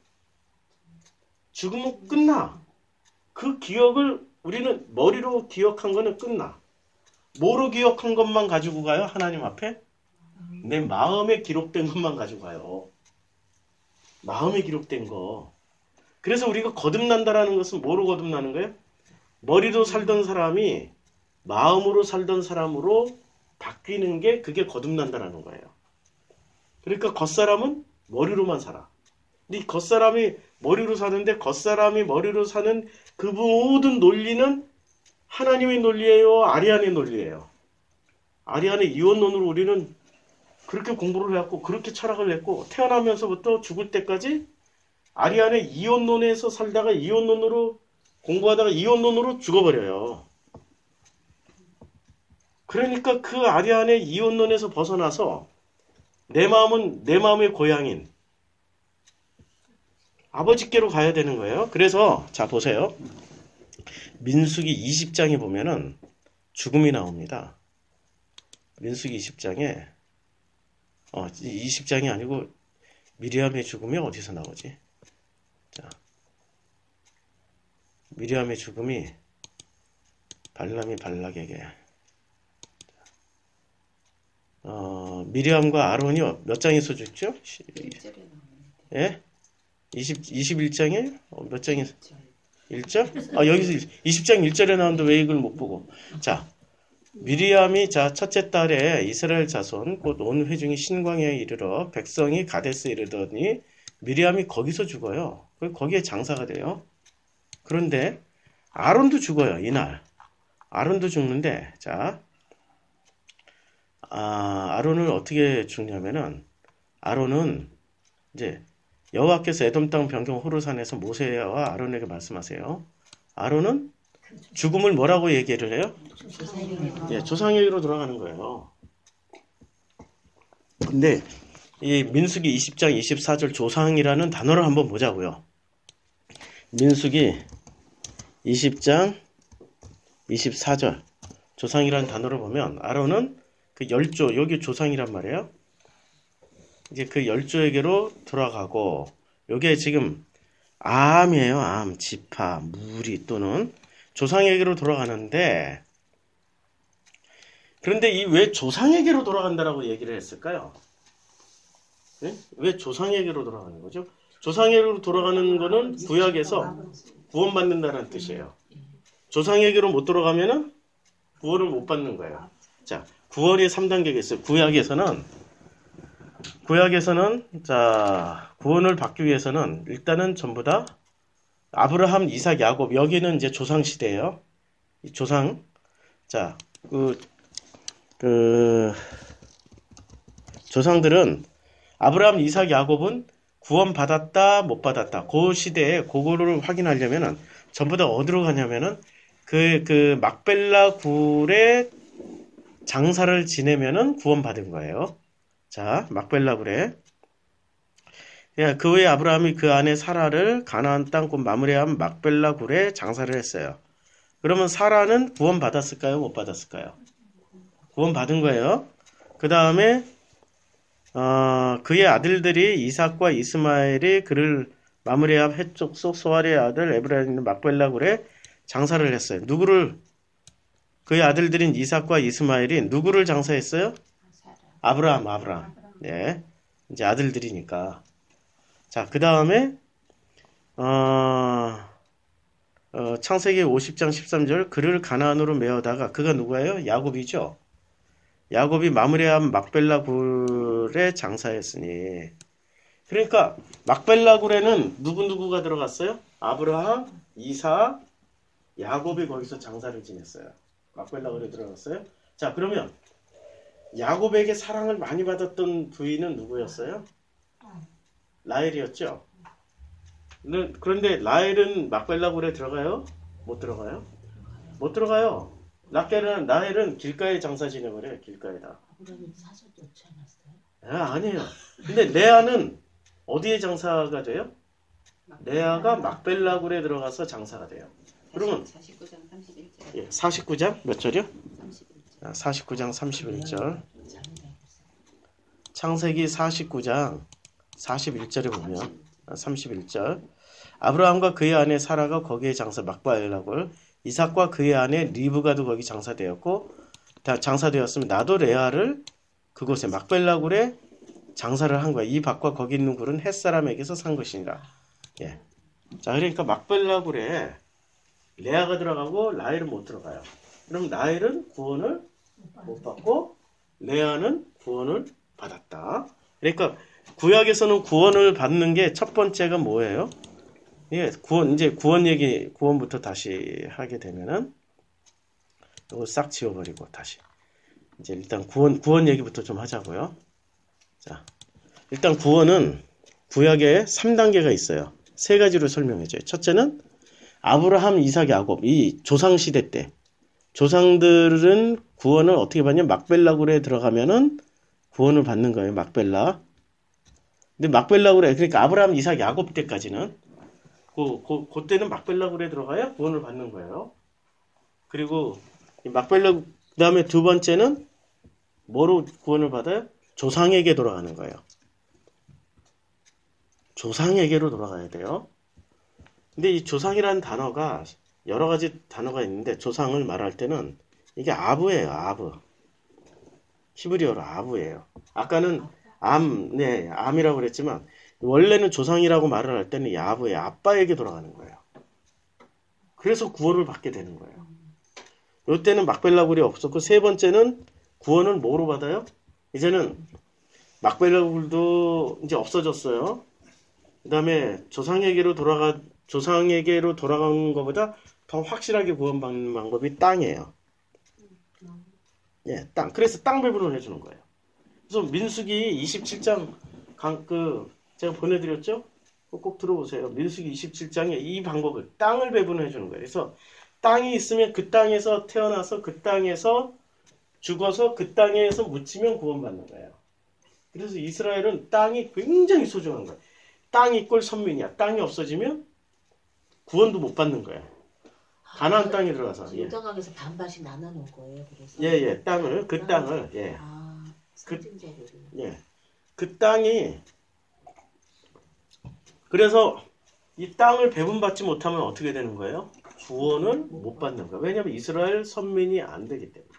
죽으면 끝나. 그 기억을 우리는 머리로 기억한 거는 끝나. 뭐로 기억한 것만 가지고 가요? 하나님 앞에? 내 마음에 기록된 것만 가지고 가요. 마음에 기록된 거. 그래서 우리가 거듭난다라는 것은 뭐로 거듭나는 거예요? 머리로 살던 사람이 마음으로 살던 사람으로 바뀌는 게 그게 거듭난다라는 거예요. 그러니까 겉사람은 머리로만 살아. 근데 겉사람이 머리로 사는데 겉사람이 머리로 사는 그 모든 논리는 하나님의 논리예요? 아리안의 논리예요? 아리안의 이원론으로 우리는 그렇게 공부를 해왔고 그렇게 철학을 했고 태어나면서부터 죽을 때까지 아리안의 이원론에서 살다가 이원론으로 공부하다가 이원론으로 죽어버려요. 그러니까 그 아리안의 이원론에서 벗어나서 내 마음은 내 마음의 고향인 아버지께로 가야 되는 거예요. 그래서 자 보세요. 민수기 20장에 보면은 죽음이 나옵니다. 민수기 20장에 20장이 아니고 미리암의 죽음이 어디서 나오지? 자, 미리암의 죽음이 발람이 발락에게 미리암과 아론이 몇 장에서 죽죠? 예? 21장에 몇 장에서 1절? 여기서 20장 1절에 나오는데 왜 이걸 못 보고? 자, 미리암이 첫째 달에 이스라엘 자손 곧 온 회중이 신광야에 이르러 백성이 가데스에 이르더니 미리암이 거기서 죽어요. 거기에 장사가 돼요. 그런데 아론도 죽어요. 이날 아론도 죽는데 자, 아론을 어떻게 죽냐면은 아론은 이제 여호와께서 에돔 땅 변경 호르산에서 모세와 아론에게 말씀하세요. 아론은 죽음을 뭐라고 얘기를 해요? 예, 조상에게로 돌아가는 거예요. 근데 이 민수기 20장 24절 조상이라는 단어를 한번 보자고요. 민수기 20장 24절 조상이라는 단어를 보면 아론은 그 열조 여기 조상이란 말이에요. 이제 그 열조에게로 돌아가고 요게 지금 암이에요. 암, 지파, 무리 또는 조상에게로 돌아가는데 그런데 이 왜 조상에게로 돌아간다라고 얘기를 했을까요? 네? 왜 조상에게로 돌아가는 거죠? 조상에게로 돌아가는 거는 구약에서 구원받는다는 뜻이에요. 조상에게로 못 들어가면은 구원을 못 받는 거예요. 자, 구원이 3단계가 있어요. 구약에서는 자, 구원을 받기 위해서는 일단은 전부 다 아브라함, 이삭, 야곱, 여기는 이제 조상 시대예요. 이 조상. 자, 조상들은 아브라함, 이삭, 야곱은 구원 받았다, 못 받았다. 그 시대에 그거를 확인하려면은 전부 다 어디로 가냐면은 그 막벨라 굴에 장사를 지내면은 구원 받은 거예요. 자, 막벨라 굴에. 그 후에 아브라함이 그 아내 사라를 가나안 땅 곧 마므레함 막벨라 굴에 장사를 했어요. 그러면 사라는 구원 받았을까요? 못 받았을까요? 구원 받은 거예요. 그 다음에 그의 아들들이 이삭과 이스마엘이 그를 마므레함 해쪽 속 소알의 아들 에브라임 있는 막벨라 굴에 장사를 했어요. 그의 아들들인 이삭과 이스마엘이 누구를 장사했어요? 아브라함. 네. 이제 아들들이니까. 자, 그 다음에, 창세기 50장 13절, 그를 가나안으로 메어다가, 그가 누구예요? 야곱이죠? 야곱이 마므레함 막벨라 굴에 장사했으니. 그러니까, 막벨라 굴에는 누구가 들어갔어요? 아브라함, 이삭, 야곱이 거기서 장사를 지냈어요. 막벨라 굴에 들어갔어요. 자, 그러면, 야곱에게 사랑을 많이 받았던 부인은 누구였어요? 라헬이었죠. 그런데 라헬은 막벨라 굴에 들어가요? 못 들어가요? 못 들어가요. 라헬은 길가에 장사 지내버려요. 길가에다. 아브라함이 사실 놓지 않았어요? 아니에요. 근데 레아는 어디에 장사가 돼요? 레아가 막벨라 굴에 들어가서 장사가 돼요. 그러면 49장 31절. 예, 49장 몇 절이요? 31절. 49장 31절. 창세기 49장 41절에 보면 31절 아브라함과 그의 아내 사라가 거기에 장사 막벨라 굴 이삭과 그의 아내 리브가도 거기 장사되었고 다 장사되었으면 나도 레아를 그곳에 막벨라 굴에 장사를 한 거야. 이 밭과 거기 있는 굴은 햇사람에게서 산 것이니라. 예. 자, 그러니까 막벨라 굴에 레아가 들어가고 라헬은 못 들어가요. 그럼 라헬은 구원을 못 받고 레아는 구원을 받았다. 그러니까 구약에서는 구원을 받는 게 첫 번째가 뭐예요? 예, 구원부터 다시 하게 되면은 이거 싹 지워버리고 다시 이제 일단 구원 얘기부터 좀 하자고요. 자, 일단 구원은 구약에 3단계가 있어요. 세 가지로 설명해줘요. 첫째는 아브라함, 이삭, 야곱 이 조상 시대 때 조상들은 구원을 어떻게 받냐? 막벨라 굴에 들어가면은 구원을 받는 거예요. 막벨라. 근데 막벨라 굴에 그러니까 아브라함, 이삭, 야곱 때까지는 그때는 막벨라 굴에 들어가야 구원을 받는 거예요. 그리고 막벨라 그다음에 두 번째는 뭐로 구원을 받아요? 조상에게 돌아가는 거예요. 조상에게로 돌아가야 돼요. 근데 이 조상이라는 단어가 여러 가지 단어가 있는데 조상을 말할 때는 이게 아브예요. 아브. 히브리어로 아브예요. 아까는 암이라고 그랬지만 원래는 조상이라고 말을 할 때는 아브의 아빠에게 돌아가는 거예요. 그래서 구원을 받게 되는 거예요. 이때는 막벨라 굴이 없었고 세 번째는 구원을 뭐로 받아요? 이제는 막벨라 굴도 이제 없어졌어요. 그 다음에 조상에게로 돌아가는 것보다 더 확실하게 구원받는 방법이 땅이에요. 예, 땅. 그래서 땅 배분을 해주는 거예요. 그래서 민수기 27장 제가 보내드렸죠? 꼭 들어보세요. 민수기 27장에 이 방법을 땅을 배분해 주는 거예요. 그래서 땅이 있으면 그 땅에서 태어나서 그 땅에서 죽어서 그 땅에서 묻히면 구원받는 거예요. 그래서 이스라엘은 땅이 굉장히 소중한 거예요. 땅이 꼴 선민이야. 땅이 없어지면 구원도 못 받는 거예요. 가나안 땅에 들어가서. 요단강에서 반반씩 나눠놓은 거예요. 그래서 예, 땅을 예. 상징적으로. 예. 그 땅이 그래서 이 땅을 배분받지 못하면 어떻게 되는 거예요? 구원을 못 받는 거예요. 왜냐하면 이스라엘 선민이 안 되기 때문에.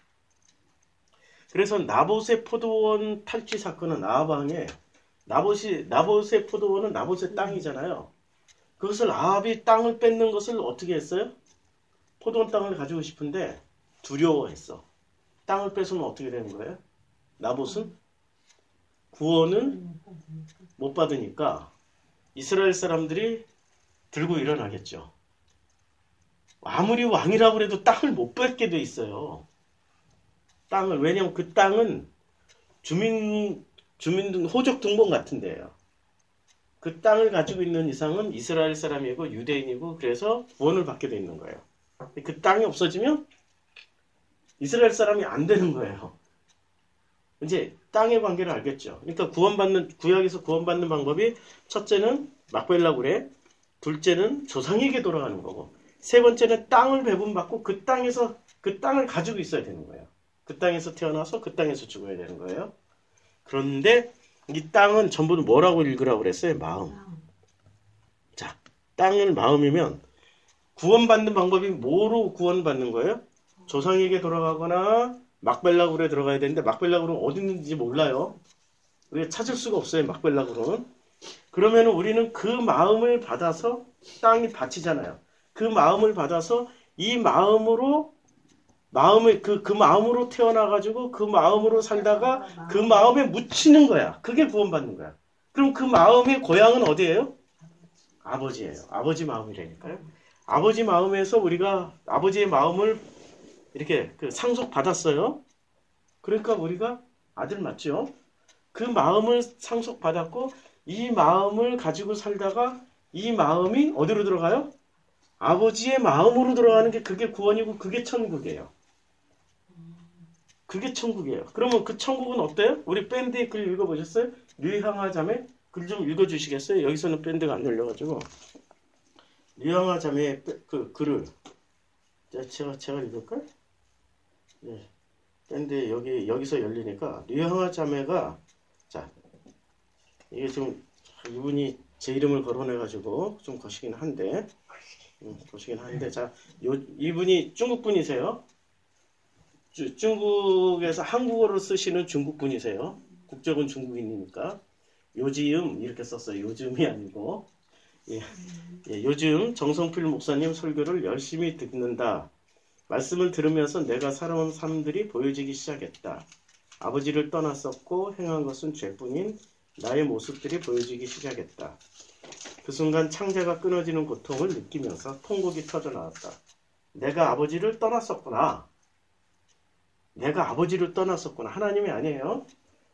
그래서 나봇의 포도원 탈취 사건은 아합왕의 나봇의 포도원은 나봇의 땅이잖아요. 그것을 아합이 땅을 뺏는 것을 어떻게 했어요? 포도원 땅을 가지고 싶은데 두려워했어. 땅을 뺏으면 어떻게 되는 거예요? 나봇은 구원을 못 받으니까 이스라엘 사람들이 들고 일어나겠죠. 아무리 왕이라고 해도 땅을 못 뺏게 돼 있어요. 땅을. 왜냐면 그 땅은 주민 호적 등본 같은 데예요. 그 땅을 가지고 있는 이상은 이스라엘 사람이고 유대인이고 그래서 구원을 받게 돼 있는 거예요. 그 땅이 없어지면 이스라엘 사람이 안 되는 거예요. 이제 땅의 관계를 알겠죠. 그러니까 구약에서 구원받는 방법이 첫째는 막벨라 그래, 둘째는 조상에게 돌아가는 거고, 세 번째는 땅을 배분받고 그 땅에서 그 땅을 가지고 있어야 되는 거예요. 그 땅에서 태어나서 그 땅에서 죽어야 되는 거예요. 그런데 이 땅은 전부 뭐라고 읽으라고 그랬어요? 마음. 자, 땅을 마음이면 구원받는 방법이 뭐로 구원받는 거예요? 조상에게 돌아가거나 막벨라굴에 들어가야 되는데 막벨라굴은 어디 있는지 몰라요. 우리가 찾을 수가 없어요. 막벨라굴은. 그러면 우리는 그 마음을 받아서 땅이 바치잖아요. 그 마음을 받아서 이 마음으로 그 마음으로 태어나가지고 그 마음으로 살다가 그 마음에 묻히는 거야. 그게 구원받는 거야. 그럼 그 마음의 고향은 어디예요? 아버지예요. 아버지 마음이라니까요. 아버지 마음에서 우리가 아버지의 마음을 이렇게 상속받았어요. 그러니까 우리가 아들 맞죠? 그 마음을 상속받았고 이 마음을 가지고 살다가 이 마음이 어디로 들어가요? 아버지의 마음으로 들어가는 게 그게 구원이고 그게 천국이에요. 그게 천국이에요. 그러면 그 천국은 어때요? 우리 밴드의 글 읽어보셨어요? 류향아 자매 글 좀 읽어주시겠어요? 여기서는 밴드가 안 열려가지고 류향아 자매의 그 글을 제가 읽을까요? 네. 밴드 여기서 열리니까 류향아 자매가 자 이게 좀 이분이 제 이름을 거론해가지고 좀 거시긴 한데 자 이분이 중국 분이세요. 중국에서 한국어로 쓰시는 중국 분이세요. 국적은 중국인이니까 요지음 이렇게 썼어요. 요즘이 아니고 요즘 정성필 목사님 설교를 열심히 듣는다. 말씀을 들으면서 내가 살아온 삶들이 보여지기 시작했다. 아버지를 떠났었고 행한 것은 죄뿐인 나의 모습들이 보여지기 시작했다. 그 순간 창자가 끊어지는 고통을 느끼면서 통곡이 터져나왔다. 내가 아버지를 떠났었구나. 내가 아버지를 떠났었구나. 하나님이 아니에요.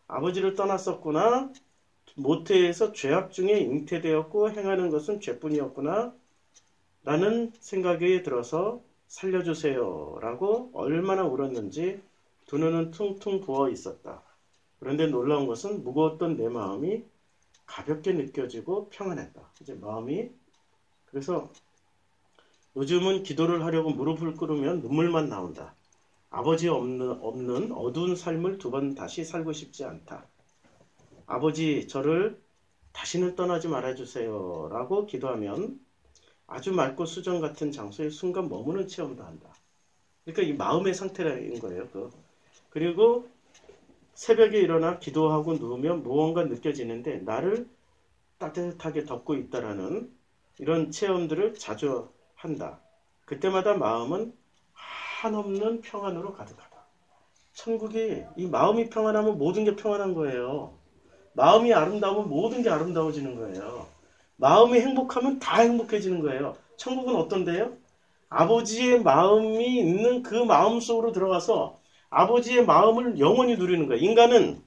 아버지를 떠났었구나. 모태에서 죄악 중에 잉태되었고 행하는 것은 죄뿐이었구나. 라는 생각이 들어서 살려주세요. 라고 얼마나 울었는지 두 눈은 퉁퉁 부어 있었다. 그런데 놀라운 것은 무거웠던 내 마음이 가볍게 느껴지고 평안했다. 이제 마음이 그래서 요즘은 기도를 하려고 무릎을 꿇으면 눈물만 나온다. 아버지 없는 어두운 삶을 두 번 다시 살고 싶지 않다. 아버지 저를 다시는 떠나지 말아주세요. 라고 기도하면 아주 맑고 수정 같은 장소에 순간 머무는 체험도 한다. 그러니까 이 마음의 상태라는 거예요. 그리고 새벽에 일어나 기도하고 누우면 무언가 느껴지는데 나를 따뜻하게 덮고 있다라는 이런 체험들을 자주 한다. 그때마다 마음은 한없는 평안으로 가득하다. 천국이 이 마음이 평안하면 모든 게 평안한 거예요. 마음이 아름다우면 모든 게 아름다워지는 거예요. 마음이 행복하면 다 행복해지는 거예요. 천국은 어떤데요? 아버지의 마음이 있는 그 마음 속으로 들어가서 아버지의 마음을 영원히 누리는 거예요. 인간은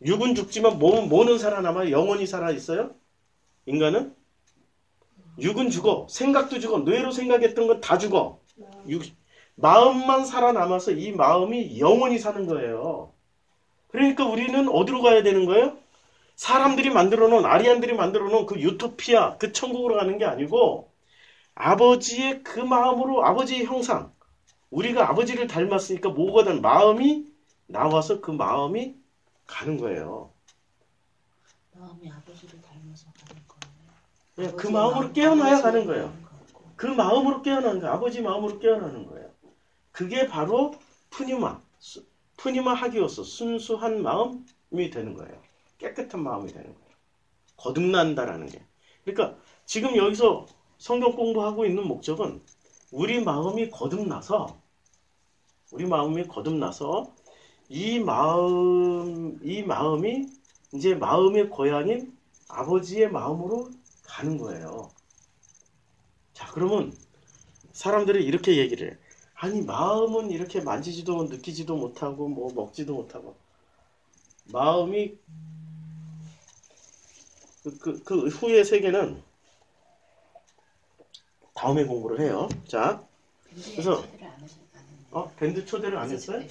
육은 죽지만 몸은 살아남아요. 영원히 살아있어요. 인간은 육은 죽어. 생각도 죽어. 뇌로 생각했던 건 다 죽어. 마음만 살아남아서 이 마음이 영원히 사는 거예요. 그러니까 우리는 어디로 가야 되는 거예요? 사람들이 만들어놓은 아리안들이 만들어놓은 그 유토피아 그 천국으로 가는 게 아니고 아버지의 그 마음으로 아버지의 형상 우리가 아버지를 닮았으니까 뭐거든 마음이 나와서 그 마음이 가는 거예요. 마음이 아버지를 닮아서 가는 거예요. 그 마음으로 깨어나야 가는 거예요. 그 마음으로 깨어나는 거예요. 아버지 마음으로 깨어나는 거예요. 그게 바로 푸니마 하기오스 순수한 마음이 되는 거예요. 깨끗한 마음이 되는 거예요. 거듭난다라는 게. 그러니까 지금 여기서 성경 공부하고 있는 목적은 우리 마음이 거듭나서 이 마음이 이제 마음의 고향인 아버지의 마음으로 가는 거예요. 자, 그러면 사람들이 이렇게 얘기를 해. 아니, 마음은 이렇게 만지지도 느끼지도 못하고 뭐 먹지도 못하고 마음이 그 후의 세계는 다음에 공부를 해요. 자, 그래서 밴드 초대를 안 했어요?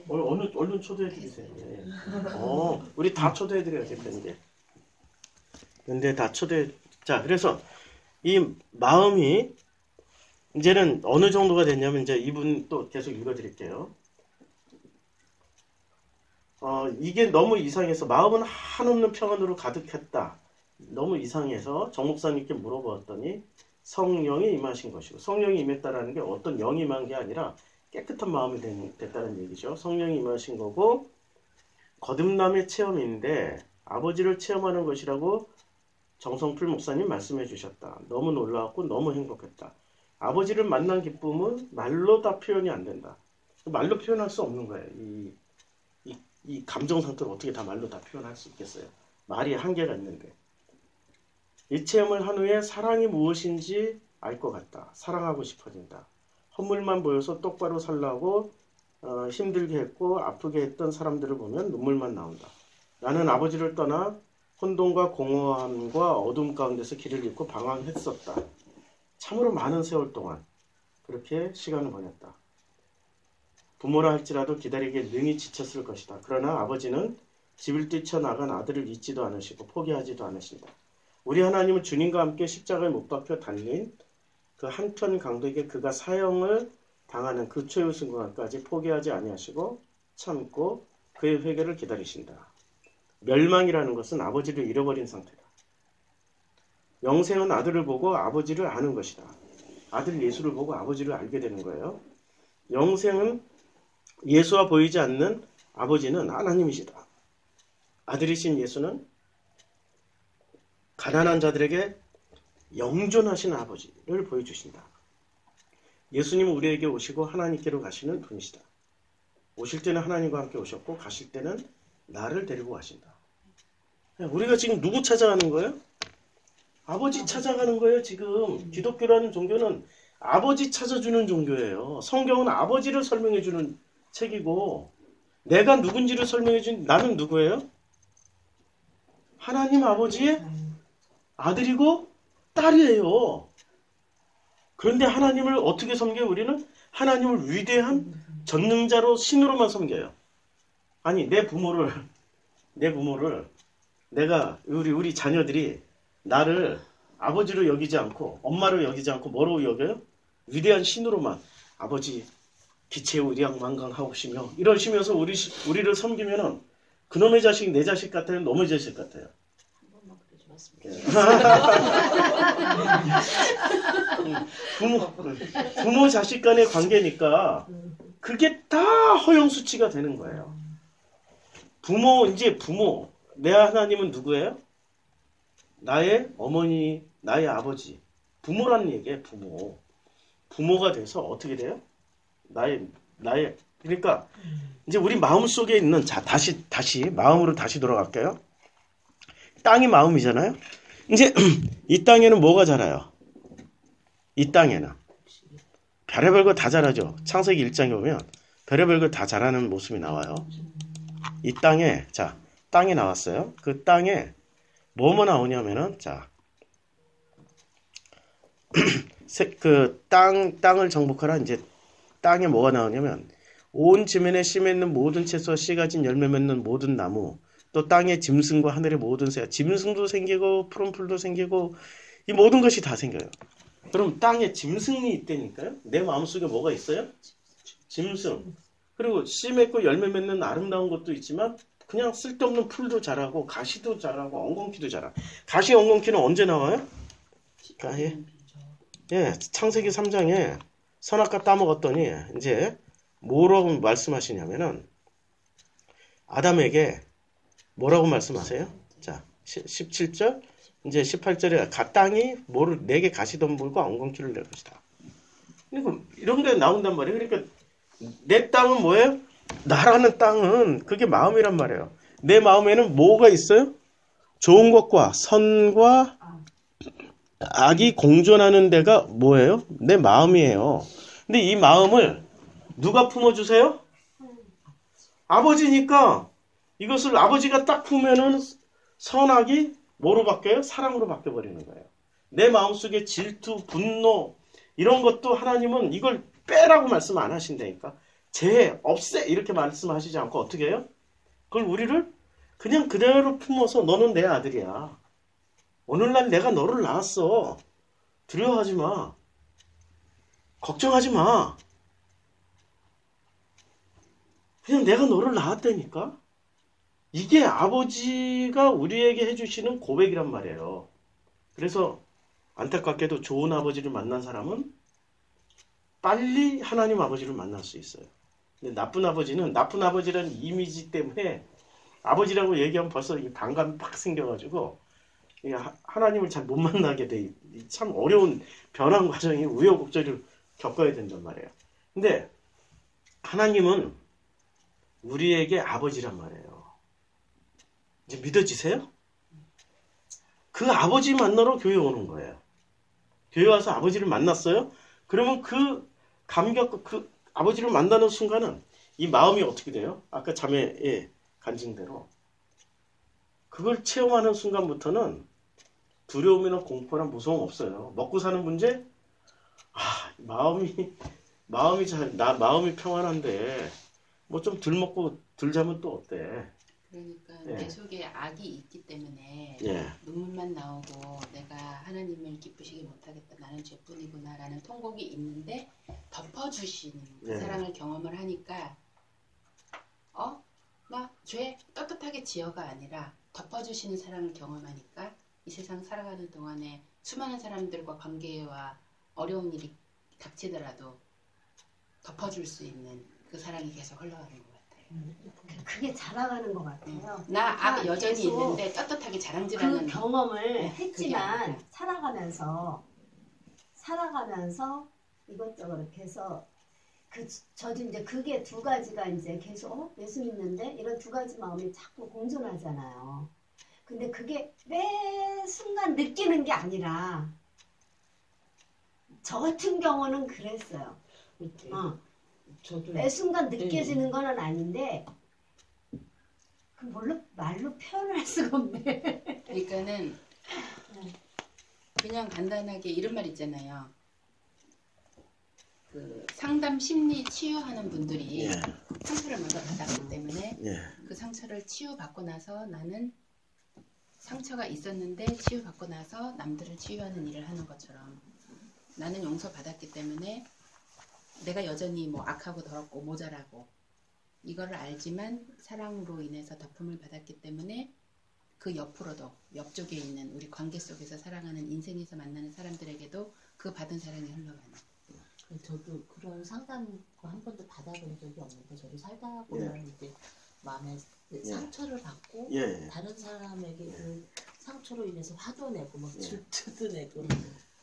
얼른 초대해 드리세요. 예. 우리 다 초대해 드려야지, 밴드 다 초대. 자, 그래서 이 마음이 이제는 어느 정도가 됐냐면, 이제 이분 또 계속 읽어 드릴게요. 이게 너무 이상해서 마음은 한없는 평안으로 가득했다. 너무 이상해서 정 목사님께 물어보았더니 성령이 임하신 것이고, 성령이 임했다라는 게 어떤 영이 임한 게 아니라 깨끗한 마음이 됐다는 얘기죠. 성령이 임하신 거고, 거듭남의 체험인데 아버지를 체험하는 것이라고 정성풀 목사님 말씀해 주셨다. 너무 놀라웠고 너무 행복했다. 아버지를 만난 기쁨은 말로 다 표현이 안 된다. 말로 표현할 수 없는 거예요. 이 감정 상태를 어떻게 다 말로 다 표현할 수 있겠어요? 말이 한계가 있는데. 이 체험을 한 후에 사랑이 무엇인지 알 것 같다. 사랑하고 싶어진다. 헛물만 보여서 똑바로 살라고 힘들게 했고 아프게 했던 사람들을 보면 눈물만 나온다. 나는 아버지를 떠나 혼돈과 공허함과 어둠 가운데서 길을 잃고 방황했었다. 참으로 많은 세월 동안 그렇게 시간을 보냈다. 부모라 할지라도 기다리기에 능히 지쳤을 것이다. 그러나 아버지는 집을 뛰쳐나간 아들을 잊지도 않으시고 포기하지도 않으신다. 우리 하나님은 주님과 함께 십자가에 못 박혀 달린 그 한편 강도에게 그가 사형을 당하는 그 최후 순간까지 포기하지 아니하시고 참고 그의 회개를 기다리신다. 멸망이라는 것은 아버지를 잃어버린 상태다. 영생은 아들을 보고 아버지를 아는 것이다. 아들 예수를 보고 아버지를 알게 되는 거예요. 영생은 예수와 보이지 않는 아버지는 하나님이시다. 아들이신 예수는 가난한 자들에게 영존하신 아버지를 보여주신다. 예수님은 우리에게 오시고 하나님께로 가시는 분이시다. 오실 때는 하나님과 함께 오셨고 가실 때는 나를 데리고 가신다. 우리가 지금 누구 찾아가는 거예요? 아버지 찾아가는 거예요. 지금 기독교라는 종교는 아버지 찾아주는 종교예요. 성경은 아버지를 설명해주는 책이고, 내가 누군지를 설명해준 나는 누구예요? 하나님 아버지의 아들이고 딸이에요. 그런데 하나님을 어떻게 섬겨요? 우리는 하나님을 위대한 전능자로 신으로만 섬겨요. 아니, 내 부모를 내가 우리 자녀들이 나를 아버지로 여기지 않고 엄마로 여기지 않고 뭐로 여겨요? 위대한 신으로만. 아버지 기체 의량만강하옵시며 이러시면서 우리를 섬기면은 그놈의 자식이 내 자식 같아요? 놈의 자식 같아요? 부모 자식 간의 관계니까 그게 다 허영수치가 되는 거예요. 부모 내 하나님은 누구예요? 나의 어머니, 나의 아버지. 부모라는 얘기예요. 부모가 돼서 어떻게 돼요? 그러니까 이제 우리 마음 속에 있는, 자, 다시 마음으로 다시 돌아갈게요. 땅이 마음이잖아요. 이제 이 땅에는 뭐가 자라요? 이 땅에는 별의별 거 다 자라죠. 창세기 1장에 보면 별의별 거 다 자라는 모습이 나와요. 이 땅에, 자, 땅이 나왔어요. 그 땅에 뭐뭐 나오냐면은, 자, 그 땅을 정복하라. 이제 땅에 뭐가 나오냐면 온 지면에 씨 맺는 모든 채소와 씨 가진 열매 맺는 모든 나무, 또 땅의 짐승과 하늘의 모든 새, 짐승도 생기고 푸른 풀도 생기고 이 모든 것이 다 생겨요. 그럼 땅에 짐승이 있다니까요. 내 마음속에 뭐가 있어요? 짐승. 그리고 씨 맺고 열매 맺는 아름다운 것도 있지만 그냥 쓸데없는 풀도 자라고 가시도 자라고 엉겅퀴도 자라. 가시 엉겅퀴는 언제 나와요? 창세기 3장에 선악과 따먹었더니 이제 뭐라고 말씀하시냐면은 아담에게 뭐라고 말씀하세요? 자, 17절, 이제 18절에 땅이 내게 가시덤불과 엉겅퀴를 낼 것이다. 그러니까 이런 게 나온단 말이에요. 그러니까 내 땅은 뭐예요? 나라는 땅은 그게 마음이란 말이에요. 내 마음에는 뭐가 있어요? 좋은 것과 선과 악이 공존하는 데가 뭐예요? 내 마음이에요. 근데 이 마음을 누가 품어주세요? 아버지니까 이것을 아버지가 딱 품으면은 선악이 뭐로 바뀌어요? 사랑으로 바뀌어버리는 거예요. 내 마음속에 질투, 분노 이런 것도 하나님은 이걸 빼라고 말씀 안 하신다니까. 없애 이렇게 말씀하시지 않고 어떻게 해요? 그걸 우리를 그냥 그대로 품어서 너는 내 아들이야. 오늘날 내가 너를 낳았어. 두려워하지 마. 걱정하지 마. 그냥 내가 너를 낳았다니까. 이게 아버지가 우리에게 해주시는 고백이란 말이에요. 그래서 안타깝게도 좋은 아버지를 만난 사람은 빨리 하나님 아버지를 만날 수 있어요. 근데 나쁜 아버지라는 이미지 때문에 아버지라고 얘기하면 벌써 반감이 팍 생겨가지고 하나님을 잘 못 만나게 돼. 참 어려운 변화 과정이 우여곡절을 겪어야 된단 말이에요. 근데 하나님은 우리에게 아버지란 말이에요. 이제 믿어지세요? 그 아버지 만나러 교회 오는 거예요. 교회 와서 아버지를 만났어요? 그러면 그 감격, 그 아버지를 만나는 순간은 이 마음이 어떻게 돼요? 아까 자매의 간증대로 그걸 체험하는 순간부터는 두려움이나 공포나 무서움 없어요. 먹고 사는 문제? 마음이 평안한데 뭐 좀 덜 먹고 덜 자면 또 어때? 그러니까 예. 내 속에 악이 있기 때문에 예. 눈물만 나오고 내가 하나님을 기쁘시게 못하겠다. 나는 죄뿐이구나 라는 통곡이 있는데 덮어주시는 그 예. 사랑을 경험을 하니까 나 죄 떳떳하게 지어가 아니라 덮어주시는 사랑을 경험하니까 이 세상 살아가는 동안에 수많은 사람들과 관계와 어려운 일이 닥치더라도 덮어줄 수 있는 그 사랑이 계속 흘러가는 것 같아요. 그게 자라가는 것 같아요. 나 악이 여전히 계속 있는데 떳떳하게 자랑질하는 그 경험을 그게 했지만 아니고. 살아가면서 이것저것 이렇게 해서 저도 이제 그게 두 가지가 이제 계속 예수 믿는데 이런 두 가지 마음이 자꾸 공존하잖아요. 근데 그게 매 순간 느끼는 게 아니라 저 같은 경우는 그랬어요. 저도 매 순간 느껴지는 거는 아닌데 그 말로 표현할 수가 없네. 그러니까는 그냥 간단하게 이런 말 있잖아요. 그 상담 심리 치유하는 분들이 예. 상처를 먼저 받았기 때문에 예. 그 상처를 치유받고 나서 나는 상처가 있었는데 치유받고 나서 남들을 치유하는 일을 하는 것처럼 나는 용서받았기 때문에 내가 여전히 뭐 악하고 더럽고 모자라고 이거를 알지만 사랑으로 인해서 덮음을 받았기 때문에 그 옆으로도 옆쪽에 있는 우리 관계 속에서 살아가는 인생에서 만나는 사람들에게도 그 받은 사랑이 흘러가는. 저도 그런 상담 한 번도 받아본 적이 없는데 저도 살다 보면 이제 마음에 상처를 받고 예. 다른 사람에게 그 상처로 인해서 화도 내고 막 질투도 내고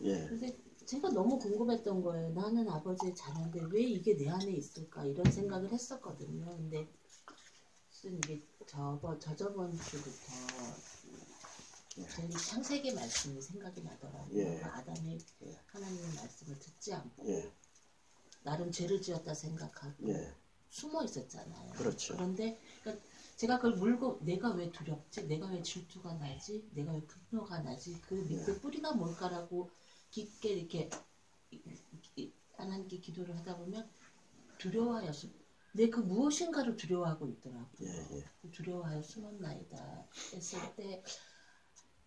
예. 근데 제가 너무 궁금했던 거예요. 나는 아버지의 자녀인데 왜 이게 내 안에 있을까 이런 생각을 했었거든요. 근데 무슨 이게 저저번 주부터 저희 창세기 말씀이 생각이 나더라고요. 예. 아담이 하나님의 말씀을 듣지 않고 예. 나름 죄를 지었다 생각하고 예. 숨어 있었잖아요. 그렇죠. 그런데 그러니까 제가 그걸 물고 내가 왜 두렵지? 내가 왜 질투가 나지? 내가 왜 분노가 나지? 그 밑에 뿌리가 뭘까라고 깊게 이렇게 하나님께 기도를 하다 보면 두려워하여서 내 그 무엇인가를 두려워하고 있더라고요. 예. 두려워하여 숨었나이다 했을 때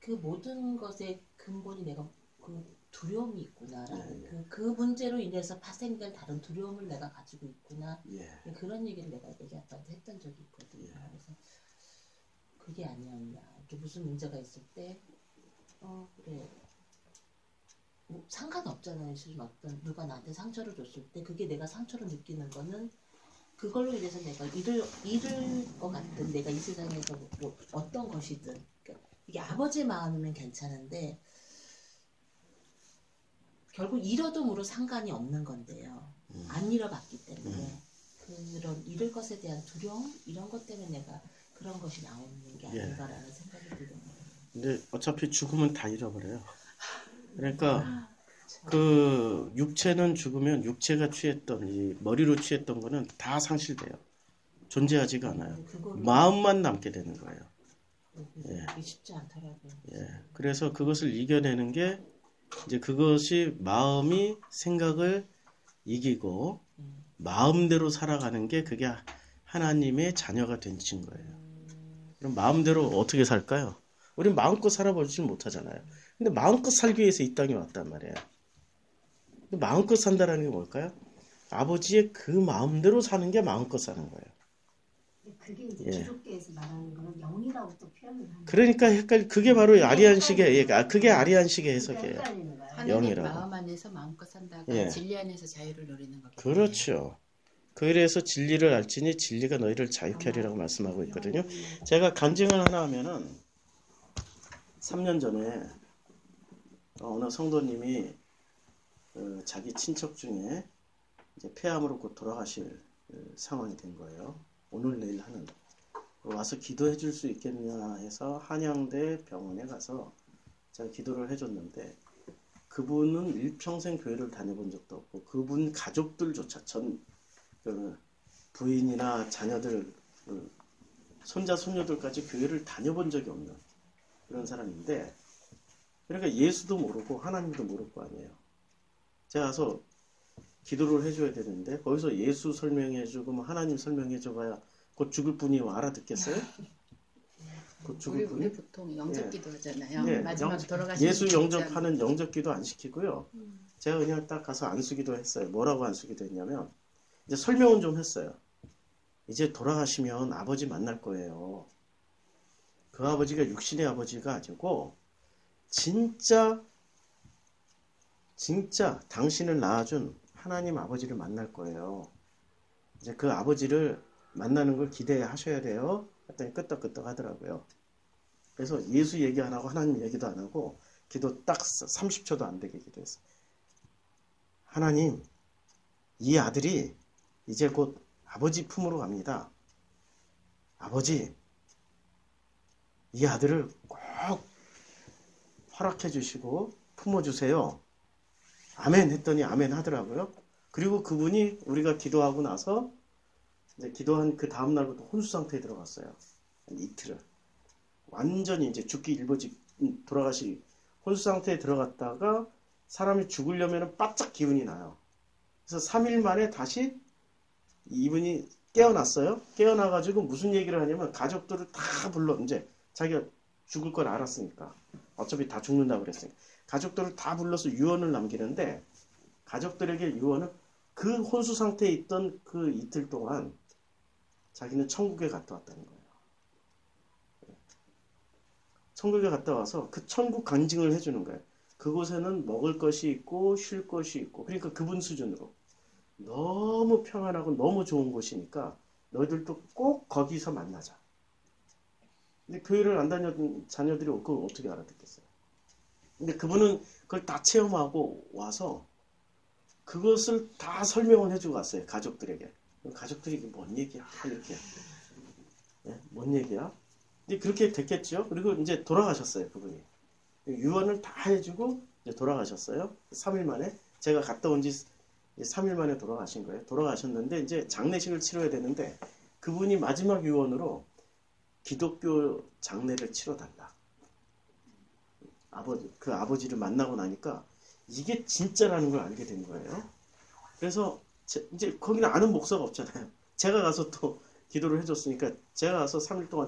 그 모든 것의 근본이 내가 그 두려움이 있구나라는 그 문제로 인해서 파생된 다른 두려움을 내가 가지고 있구나 그런 얘기를 내가 애기 아빠한테 했던 적이 있거든요. 그래서 그게 아니었나 이렇게 무슨 문제가 있을 때 그래 뭐 상관없잖아요. 실은 어떤 누가 나한테 상처를 줬을 때 그게 내가 상처로 느끼는 거는 그걸로 인해서 내가 잃을 것 같은 내가 이 세상에서 뭐 어떤 것이든 그러니까 이게 아버지 마음이면 괜찮은데 결국 잃어도 상관이 없는 건데요. 안 잃어봤기 때문에 그런 잃을 것에 대한 두려움 이런 것 때문에 내가 그런 것이 나오는 게 아닌가라는 생각이 들어요. 근데 어차피 죽으면 다 잃어버려요. 그러니까 그 육체는 죽으면 육체가 취했던 이 머리로 취했던 거는 다 상실돼요. 존재하지가 않아요. 마음만 남게 되는 거예요. 그게 쉽지 않더라고요. 그래서 그것을 이겨내는 게 이제 그것이 마음이 생각을 이기고 마음대로 살아가는 게 그게 하나님의 자녀가 된 거예요. 그럼 마음대로 어떻게 살까요? 우리는 마음껏 살아보지 못하잖아요. 근데 마음껏 살기 위해서 이 땅에 왔단 말이에요. 마음껏 산다라는 게 뭘까요? 아버지의 그 마음대로 사는 게 마음껏 사는 거예요. 그게 이제 기독교에서 말하는 거는 영이라고 또 표현을 하는 그러니까 그게 바로 아리안식의 그게 아리안식의 해석이에요. 하나님 영이라고. 마음 안에서 마음껏 산다가 진리 안에서 자유를 누리는 거거든요. 그렇죠. 그래서 진리를 알지니 진리가 너희를 자유케 하리라고 말씀하고 있거든요. 제가 간증을 하나 하면은 3년 전에 어느 성도님이 자기 친척 중에 이제 폐암으로 곧 돌아가실 상황이 된 거예요. 오늘 내일 하는 와서 기도해 줄 수 있겠냐 해서 한양대 병원에 가서 제가 기도를 해줬는데 그분은 일평생 교회를 다녀본 적도 없고 그분 가족들조차 그 부인이나 자녀들 손자 손녀들까지 교회를 다녀본 적이 없는 그런 사람인데 그러니까 예수도 모르고 하나님도 모를 거 아니에요. 제가 가서 기도를 해줘야 되는데 거기서 예수 설명해주고 뭐 하나님 설명해줘봐야 곧 죽을 분이 알아듣겠어요? 곧 죽을 분이? 우리 보통 영접기도 하잖아요. 마지막에 돌아가시는 예수 영접하는 영접기도 안 시키고요. 제가 그냥 딱 가서 안수기도 했어요. 뭐라고 안수기도 했냐면 이제 설명은 좀 했어요. 이제 돌아가시면 아버지 만날 거예요. 그 아버지가 육신의 아버지가 아니고 진짜 당신을 낳아준 하나님 아버지를 만날 거예요. 이제 그 아버지를 만나는 걸 기대하셔야 돼요. 했더니 끄떡끄떡 하더라고요. 그래서 예수 얘기 안 하고 하나님 얘기도 안 하고 기도 딱 30초도 안 되게 기도했어요. 하나님, 이 아들이 이제 곧 아버지 품으로 갑니다. 아버지, 이 아들을 꼭 허락해 주시고 품어주세요. 아멘 했더니 아멘 하더라고요. 그리고 그분이 우리가 기도하고 나서 이제 기도한 그 다음날부터 혼수 상태에 들어갔어요. 이틀을. 완전히 이제 죽기 일보 돌아가시 혼수 상태에 들어갔다가 사람이 죽으려면 바짝 기운이 나요. 그래서 3일 만에 다시 이분이 깨어났어요. 깨어나가지고 무슨 얘기를 하냐면 가족들을 다 불러 이제 자기가 죽을 걸 알았으니까 어차피 다 죽는다고 그랬으니까 가족들을 다 불러서 유언을 남기는데 가족들에게 유언은 그 혼수 상태에 있던 그 이틀 동안 자기는 천국에 갔다 왔다는 거예요. 천국에 갔다 와서 그 천국 간증을 해주는 거예요. 그곳에는 먹을 것이 있고 쉴 것이 있고 그러니까 그분 수준으로 너무 평안하고 너무 좋은 곳이니까 너희들도 꼭 거기서 만나자. 근데 교회를 안 다녔던 자녀들이 그걸 어떻게 알아듣겠어요? 근데 그분은 그걸 다 체험하고 와서 그것을 다 설명을 해주고 갔어요. 가족들에게. 가족들이 이게 뭔 얘기야? 이렇게. 네? 뭔 얘기야? 근데 그렇게 됐겠죠. 그리고 이제 돌아가셨어요. 그분이. 유언을 다 해주고 이제 돌아가셨어요. 3일 만에. 제가 갔다 온 지 3일 만에 돌아가신 거예요. 돌아가셨는데 이제 장례식을 치러야 되는데 그분이 마지막 유언으로 기독교 장례를 치러달라. 그 아버지를 만나고 나니까 이게 진짜라는 걸 알게 된 거예요. 그래서 이제 거기는 아는 목사가 없잖아요. 제가 가서 또 기도를 해줬으니까 제가 가서 3일 동안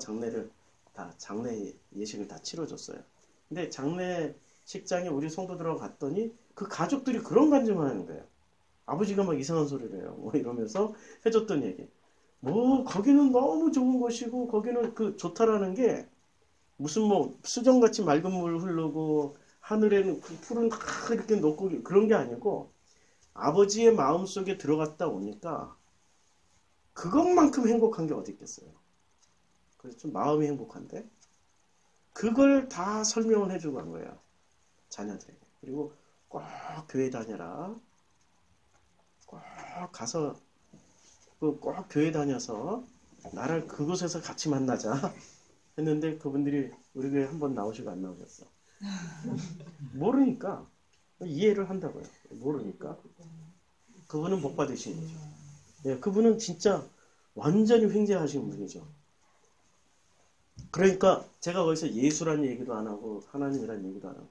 장례 예식을 다 치러줬어요. 근데 장례식장에 우리 성도들하고 갔더니 그 가족들이 그런 간증을 하는 거예요. 아버지가 막 이상한 소리를 해요. 뭐 이러면서 해줬던 얘기. 뭐 거기는 너무 좋은 곳이고 거기는 그 좋다라는 게 무슨 뭐 수정같이 맑은 물 흐르고 하늘에는 그 풀은 다 이렇게 녹고 그런 게 아니고 아버지의 마음속에 들어갔다 오니까 그것만큼 행복한 게 어디 있겠어요. 그래서 좀 마음이 행복한데 그걸 다 설명을 해주고 간 거예요. 자녀들에게. 그리고 꼭 교회 다녀라. 꼭 가서 꼭 교회 다녀서 나를 그곳에서 같이 만나자 했는데 그분들이 우리 교회 한 번 나오시고 안 나오셨어. 모르니까 이해를 한다고요. 모르니까 그분은 복 받으신 거죠. 예, 그분은 진짜 완전히 횡재하신 분이죠. 그러니까 제가 거기서 예수란 얘기도 안 하고 하나님이란 얘기도 안 하고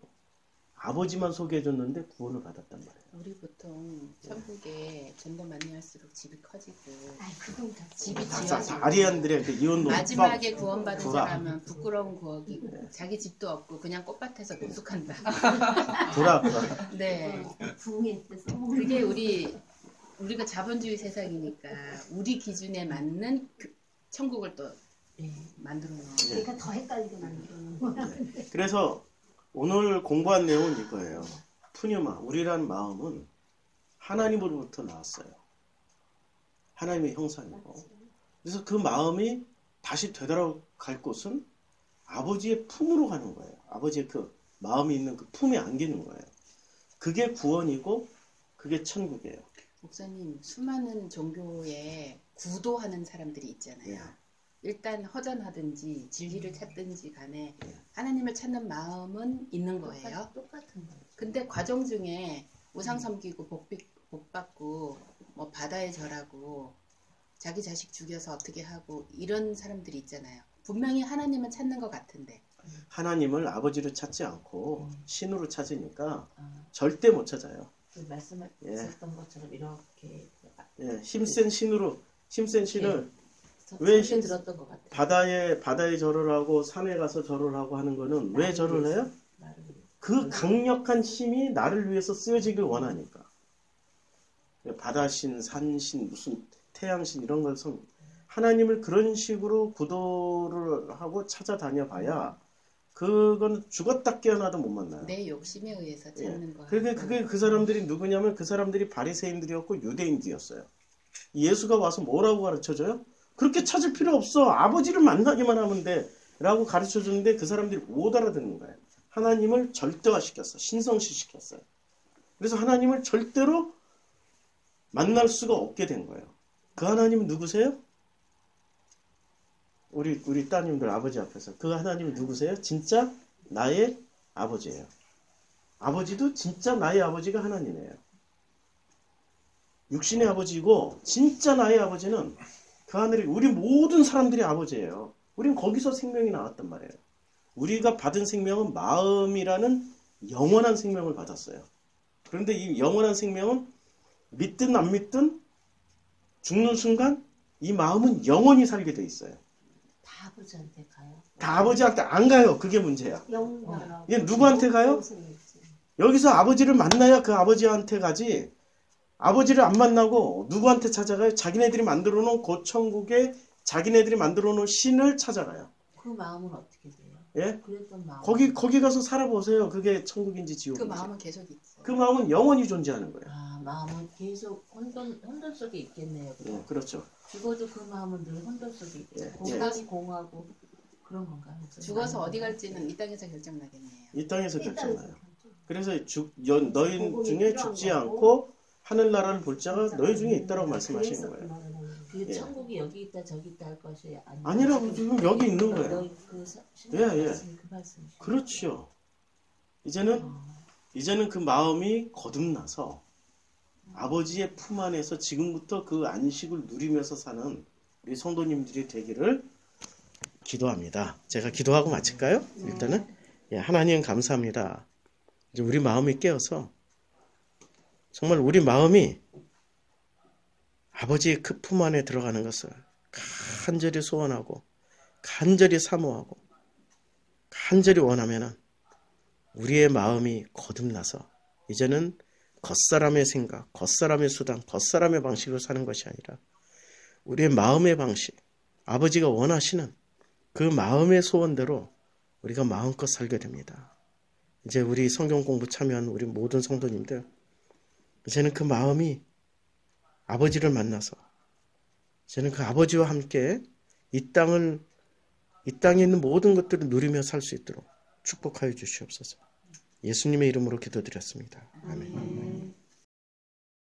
아버지만 소개해줬는데 구원을 받았단 말이에요. 우리 보통 천국에 전도 많이 할수록 집이 커지고 그건 다 집이 자, 지어지고 바리안들의 그 이혼도 마지막에 구원받은 구라. 사람은 부끄러운 구억이고 자기 집도 없고 그냥 꽃밭에서 노숙한다. 구라. 네, 부흥의 뜻. 그게 우리가 자본주의 세상이니까 우리 기준에 맞는 그 천국을 또 만들어 놓은. 그러니까 더 헷갈리게 만드는 거야. 그래서 오늘 공부한 내용은 이거예요. 푸뉴마, 우리란 마음은 하나님으로부터 나왔어요. 하나님의 형상이고. 그래서 그 마음이 다시 되돌아갈 곳은 아버지의 품으로 가는 거예요. 아버지의 그 마음이 있는 그 품에 안기는 거예요. 그게 구원이고 그게 천국이에요. 목사님, 수많은 종교에 구도하는 사람들이 있잖아요. 예. 일단 허전하든지 진리를 찾든지 간에 하나님을 찾는 마음은 있는 거예요. 똑같은 거예요. 근데 과정 중에 우상 섬기고 복 받고 뭐 바다에 절하고 자기 자식 죽여서 어떻게 하고 이런 사람들이 있잖아요. 분명히 하나님은 찾는 것 같은데 하나님을 아버지로 찾지 않고 신으로 찾으니까 아, 절대 못 찾아요. 그 말씀하셨던 것처럼 이렇게 예, 힘센 신으로 힘센 신을 왜 왜 들었던 것 같아요. 바다에 절을 하고 산에 가서 절을 하고 하는 거는 왜 절을 해요? 나를 위해서. 그 강력한 힘이 나를 위해서 쓰여지길 원하니까. 바다신, 산신, 무슨 태양신 이런 걸 하나님을 그런 식으로 구도를 하고 찾아다녀 봐야 그건 죽었다 깨어나도 못 만나요. 내 욕심에 의해서 찾는 거예요. 그게 그 사람들이 누구냐면 그 사람들이 바리새인들이었고 유대인들이었어요. 예수가 와서 뭐라고 가르쳐줘요? 그렇게 찾을 필요 없어. 아버지를 만나기만 하면 돼. 라고 가르쳐줬는데 그 사람들이 못 알아듣는 거예요. 하나님을 절대화시켰어. 신성시시켰어요. 그래서 하나님을 절대로 만날 수가 없게 된 거예요. 그 하나님은 누구세요? 우리 따님들 아버지 앞에서 그 하나님은 누구세요? 진짜 나의 아버지예요. 아버지도 진짜 나의 아버지가 하나님이에요. 육신의 아버지이고 진짜 나의 아버지는 그 하늘에 우리 모든 사람들이 아버지예요. 우린 거기서 생명이 나왔단 말이에요. 우리가 받은 생명은 마음이라는 영원한 생명을 받았어요. 그런데 이 영원한 생명은 믿든 안 믿든 죽는 순간 이 마음은 영원히 살게 돼 있어요. 다 아버지한테 가요. 다 아버지한테 안 가요. 그게 문제야. 영원하고. 이게 누구한테 가요? 여기서 아버지를 만나야 그 아버지한테 가지. 아버지를 안 만나고 누구한테 찾아가요? 자기네들이 만들어 놓은 고천국에 자기네들이 만들어 놓은 신을 찾아가요. 그 마음은 어떻게 돼요? 예? 그랬던 마음. 거기 가서 살아보세요. 그게 천국인지 그 지옥인지. 마음은 계속 있어. 그 마음은 영원히 존재하는 거예요. 아, 마음은 계속 혼돈 속에 있겠네요. 예, 그렇죠. 죽어도 그 마음은 늘 혼돈 속에 있죠. 예, 공간이 공하고 그런 건가요? 죽어서 어디 갈지는 이 땅에서 결정나겠네요. 이 땅에서 이 땅에서 결정나요. 결정. 그래서 너희 중에 죽지 않고 하늘나라를 볼 자가 너희 중에 있다라고 말씀하시는 거예요. 그 예. 천국이 여기 있다 저기 있다 할 것이 아니라고 지금 여기 있는 거예요. 너희 그 예, 예. 그 말씀. 그렇죠. 이제는 그 마음이 거듭나서 아버지의 품 안에서 지금부터 그 안식을 누리면서 사는 우리 성도님들이 되기를 기도합니다. 제가 기도하고 마칠까요? 일단은 예, 하나님 감사합니다. 이제 우리 마음이 깨어서 정말 우리 마음이 아버지의 그 품 안에 들어가는 것을 간절히 소원하고 간절히 사모하고 간절히 원하면은 우리의 마음이 거듭나서 이제는 겉사람의 생각, 겉사람의 수단, 겉사람의 방식으로 사는 것이 아니라 우리의 마음의 방식, 아버지가 원하시는 그 마음의 소원대로 우리가 마음껏 살게 됩니다. 이제 우리 성경 공부 참여한 우리 모든 성도님들 이제는 그 마음이 아버지를 만나서 이제는 그 아버지와 함께 이 땅에 있는 모든 것들을 누리며 살 수 있도록 축복하여 주시옵소서. 예수님의 이름으로 기도드렸습니다. 아멘. 아멘.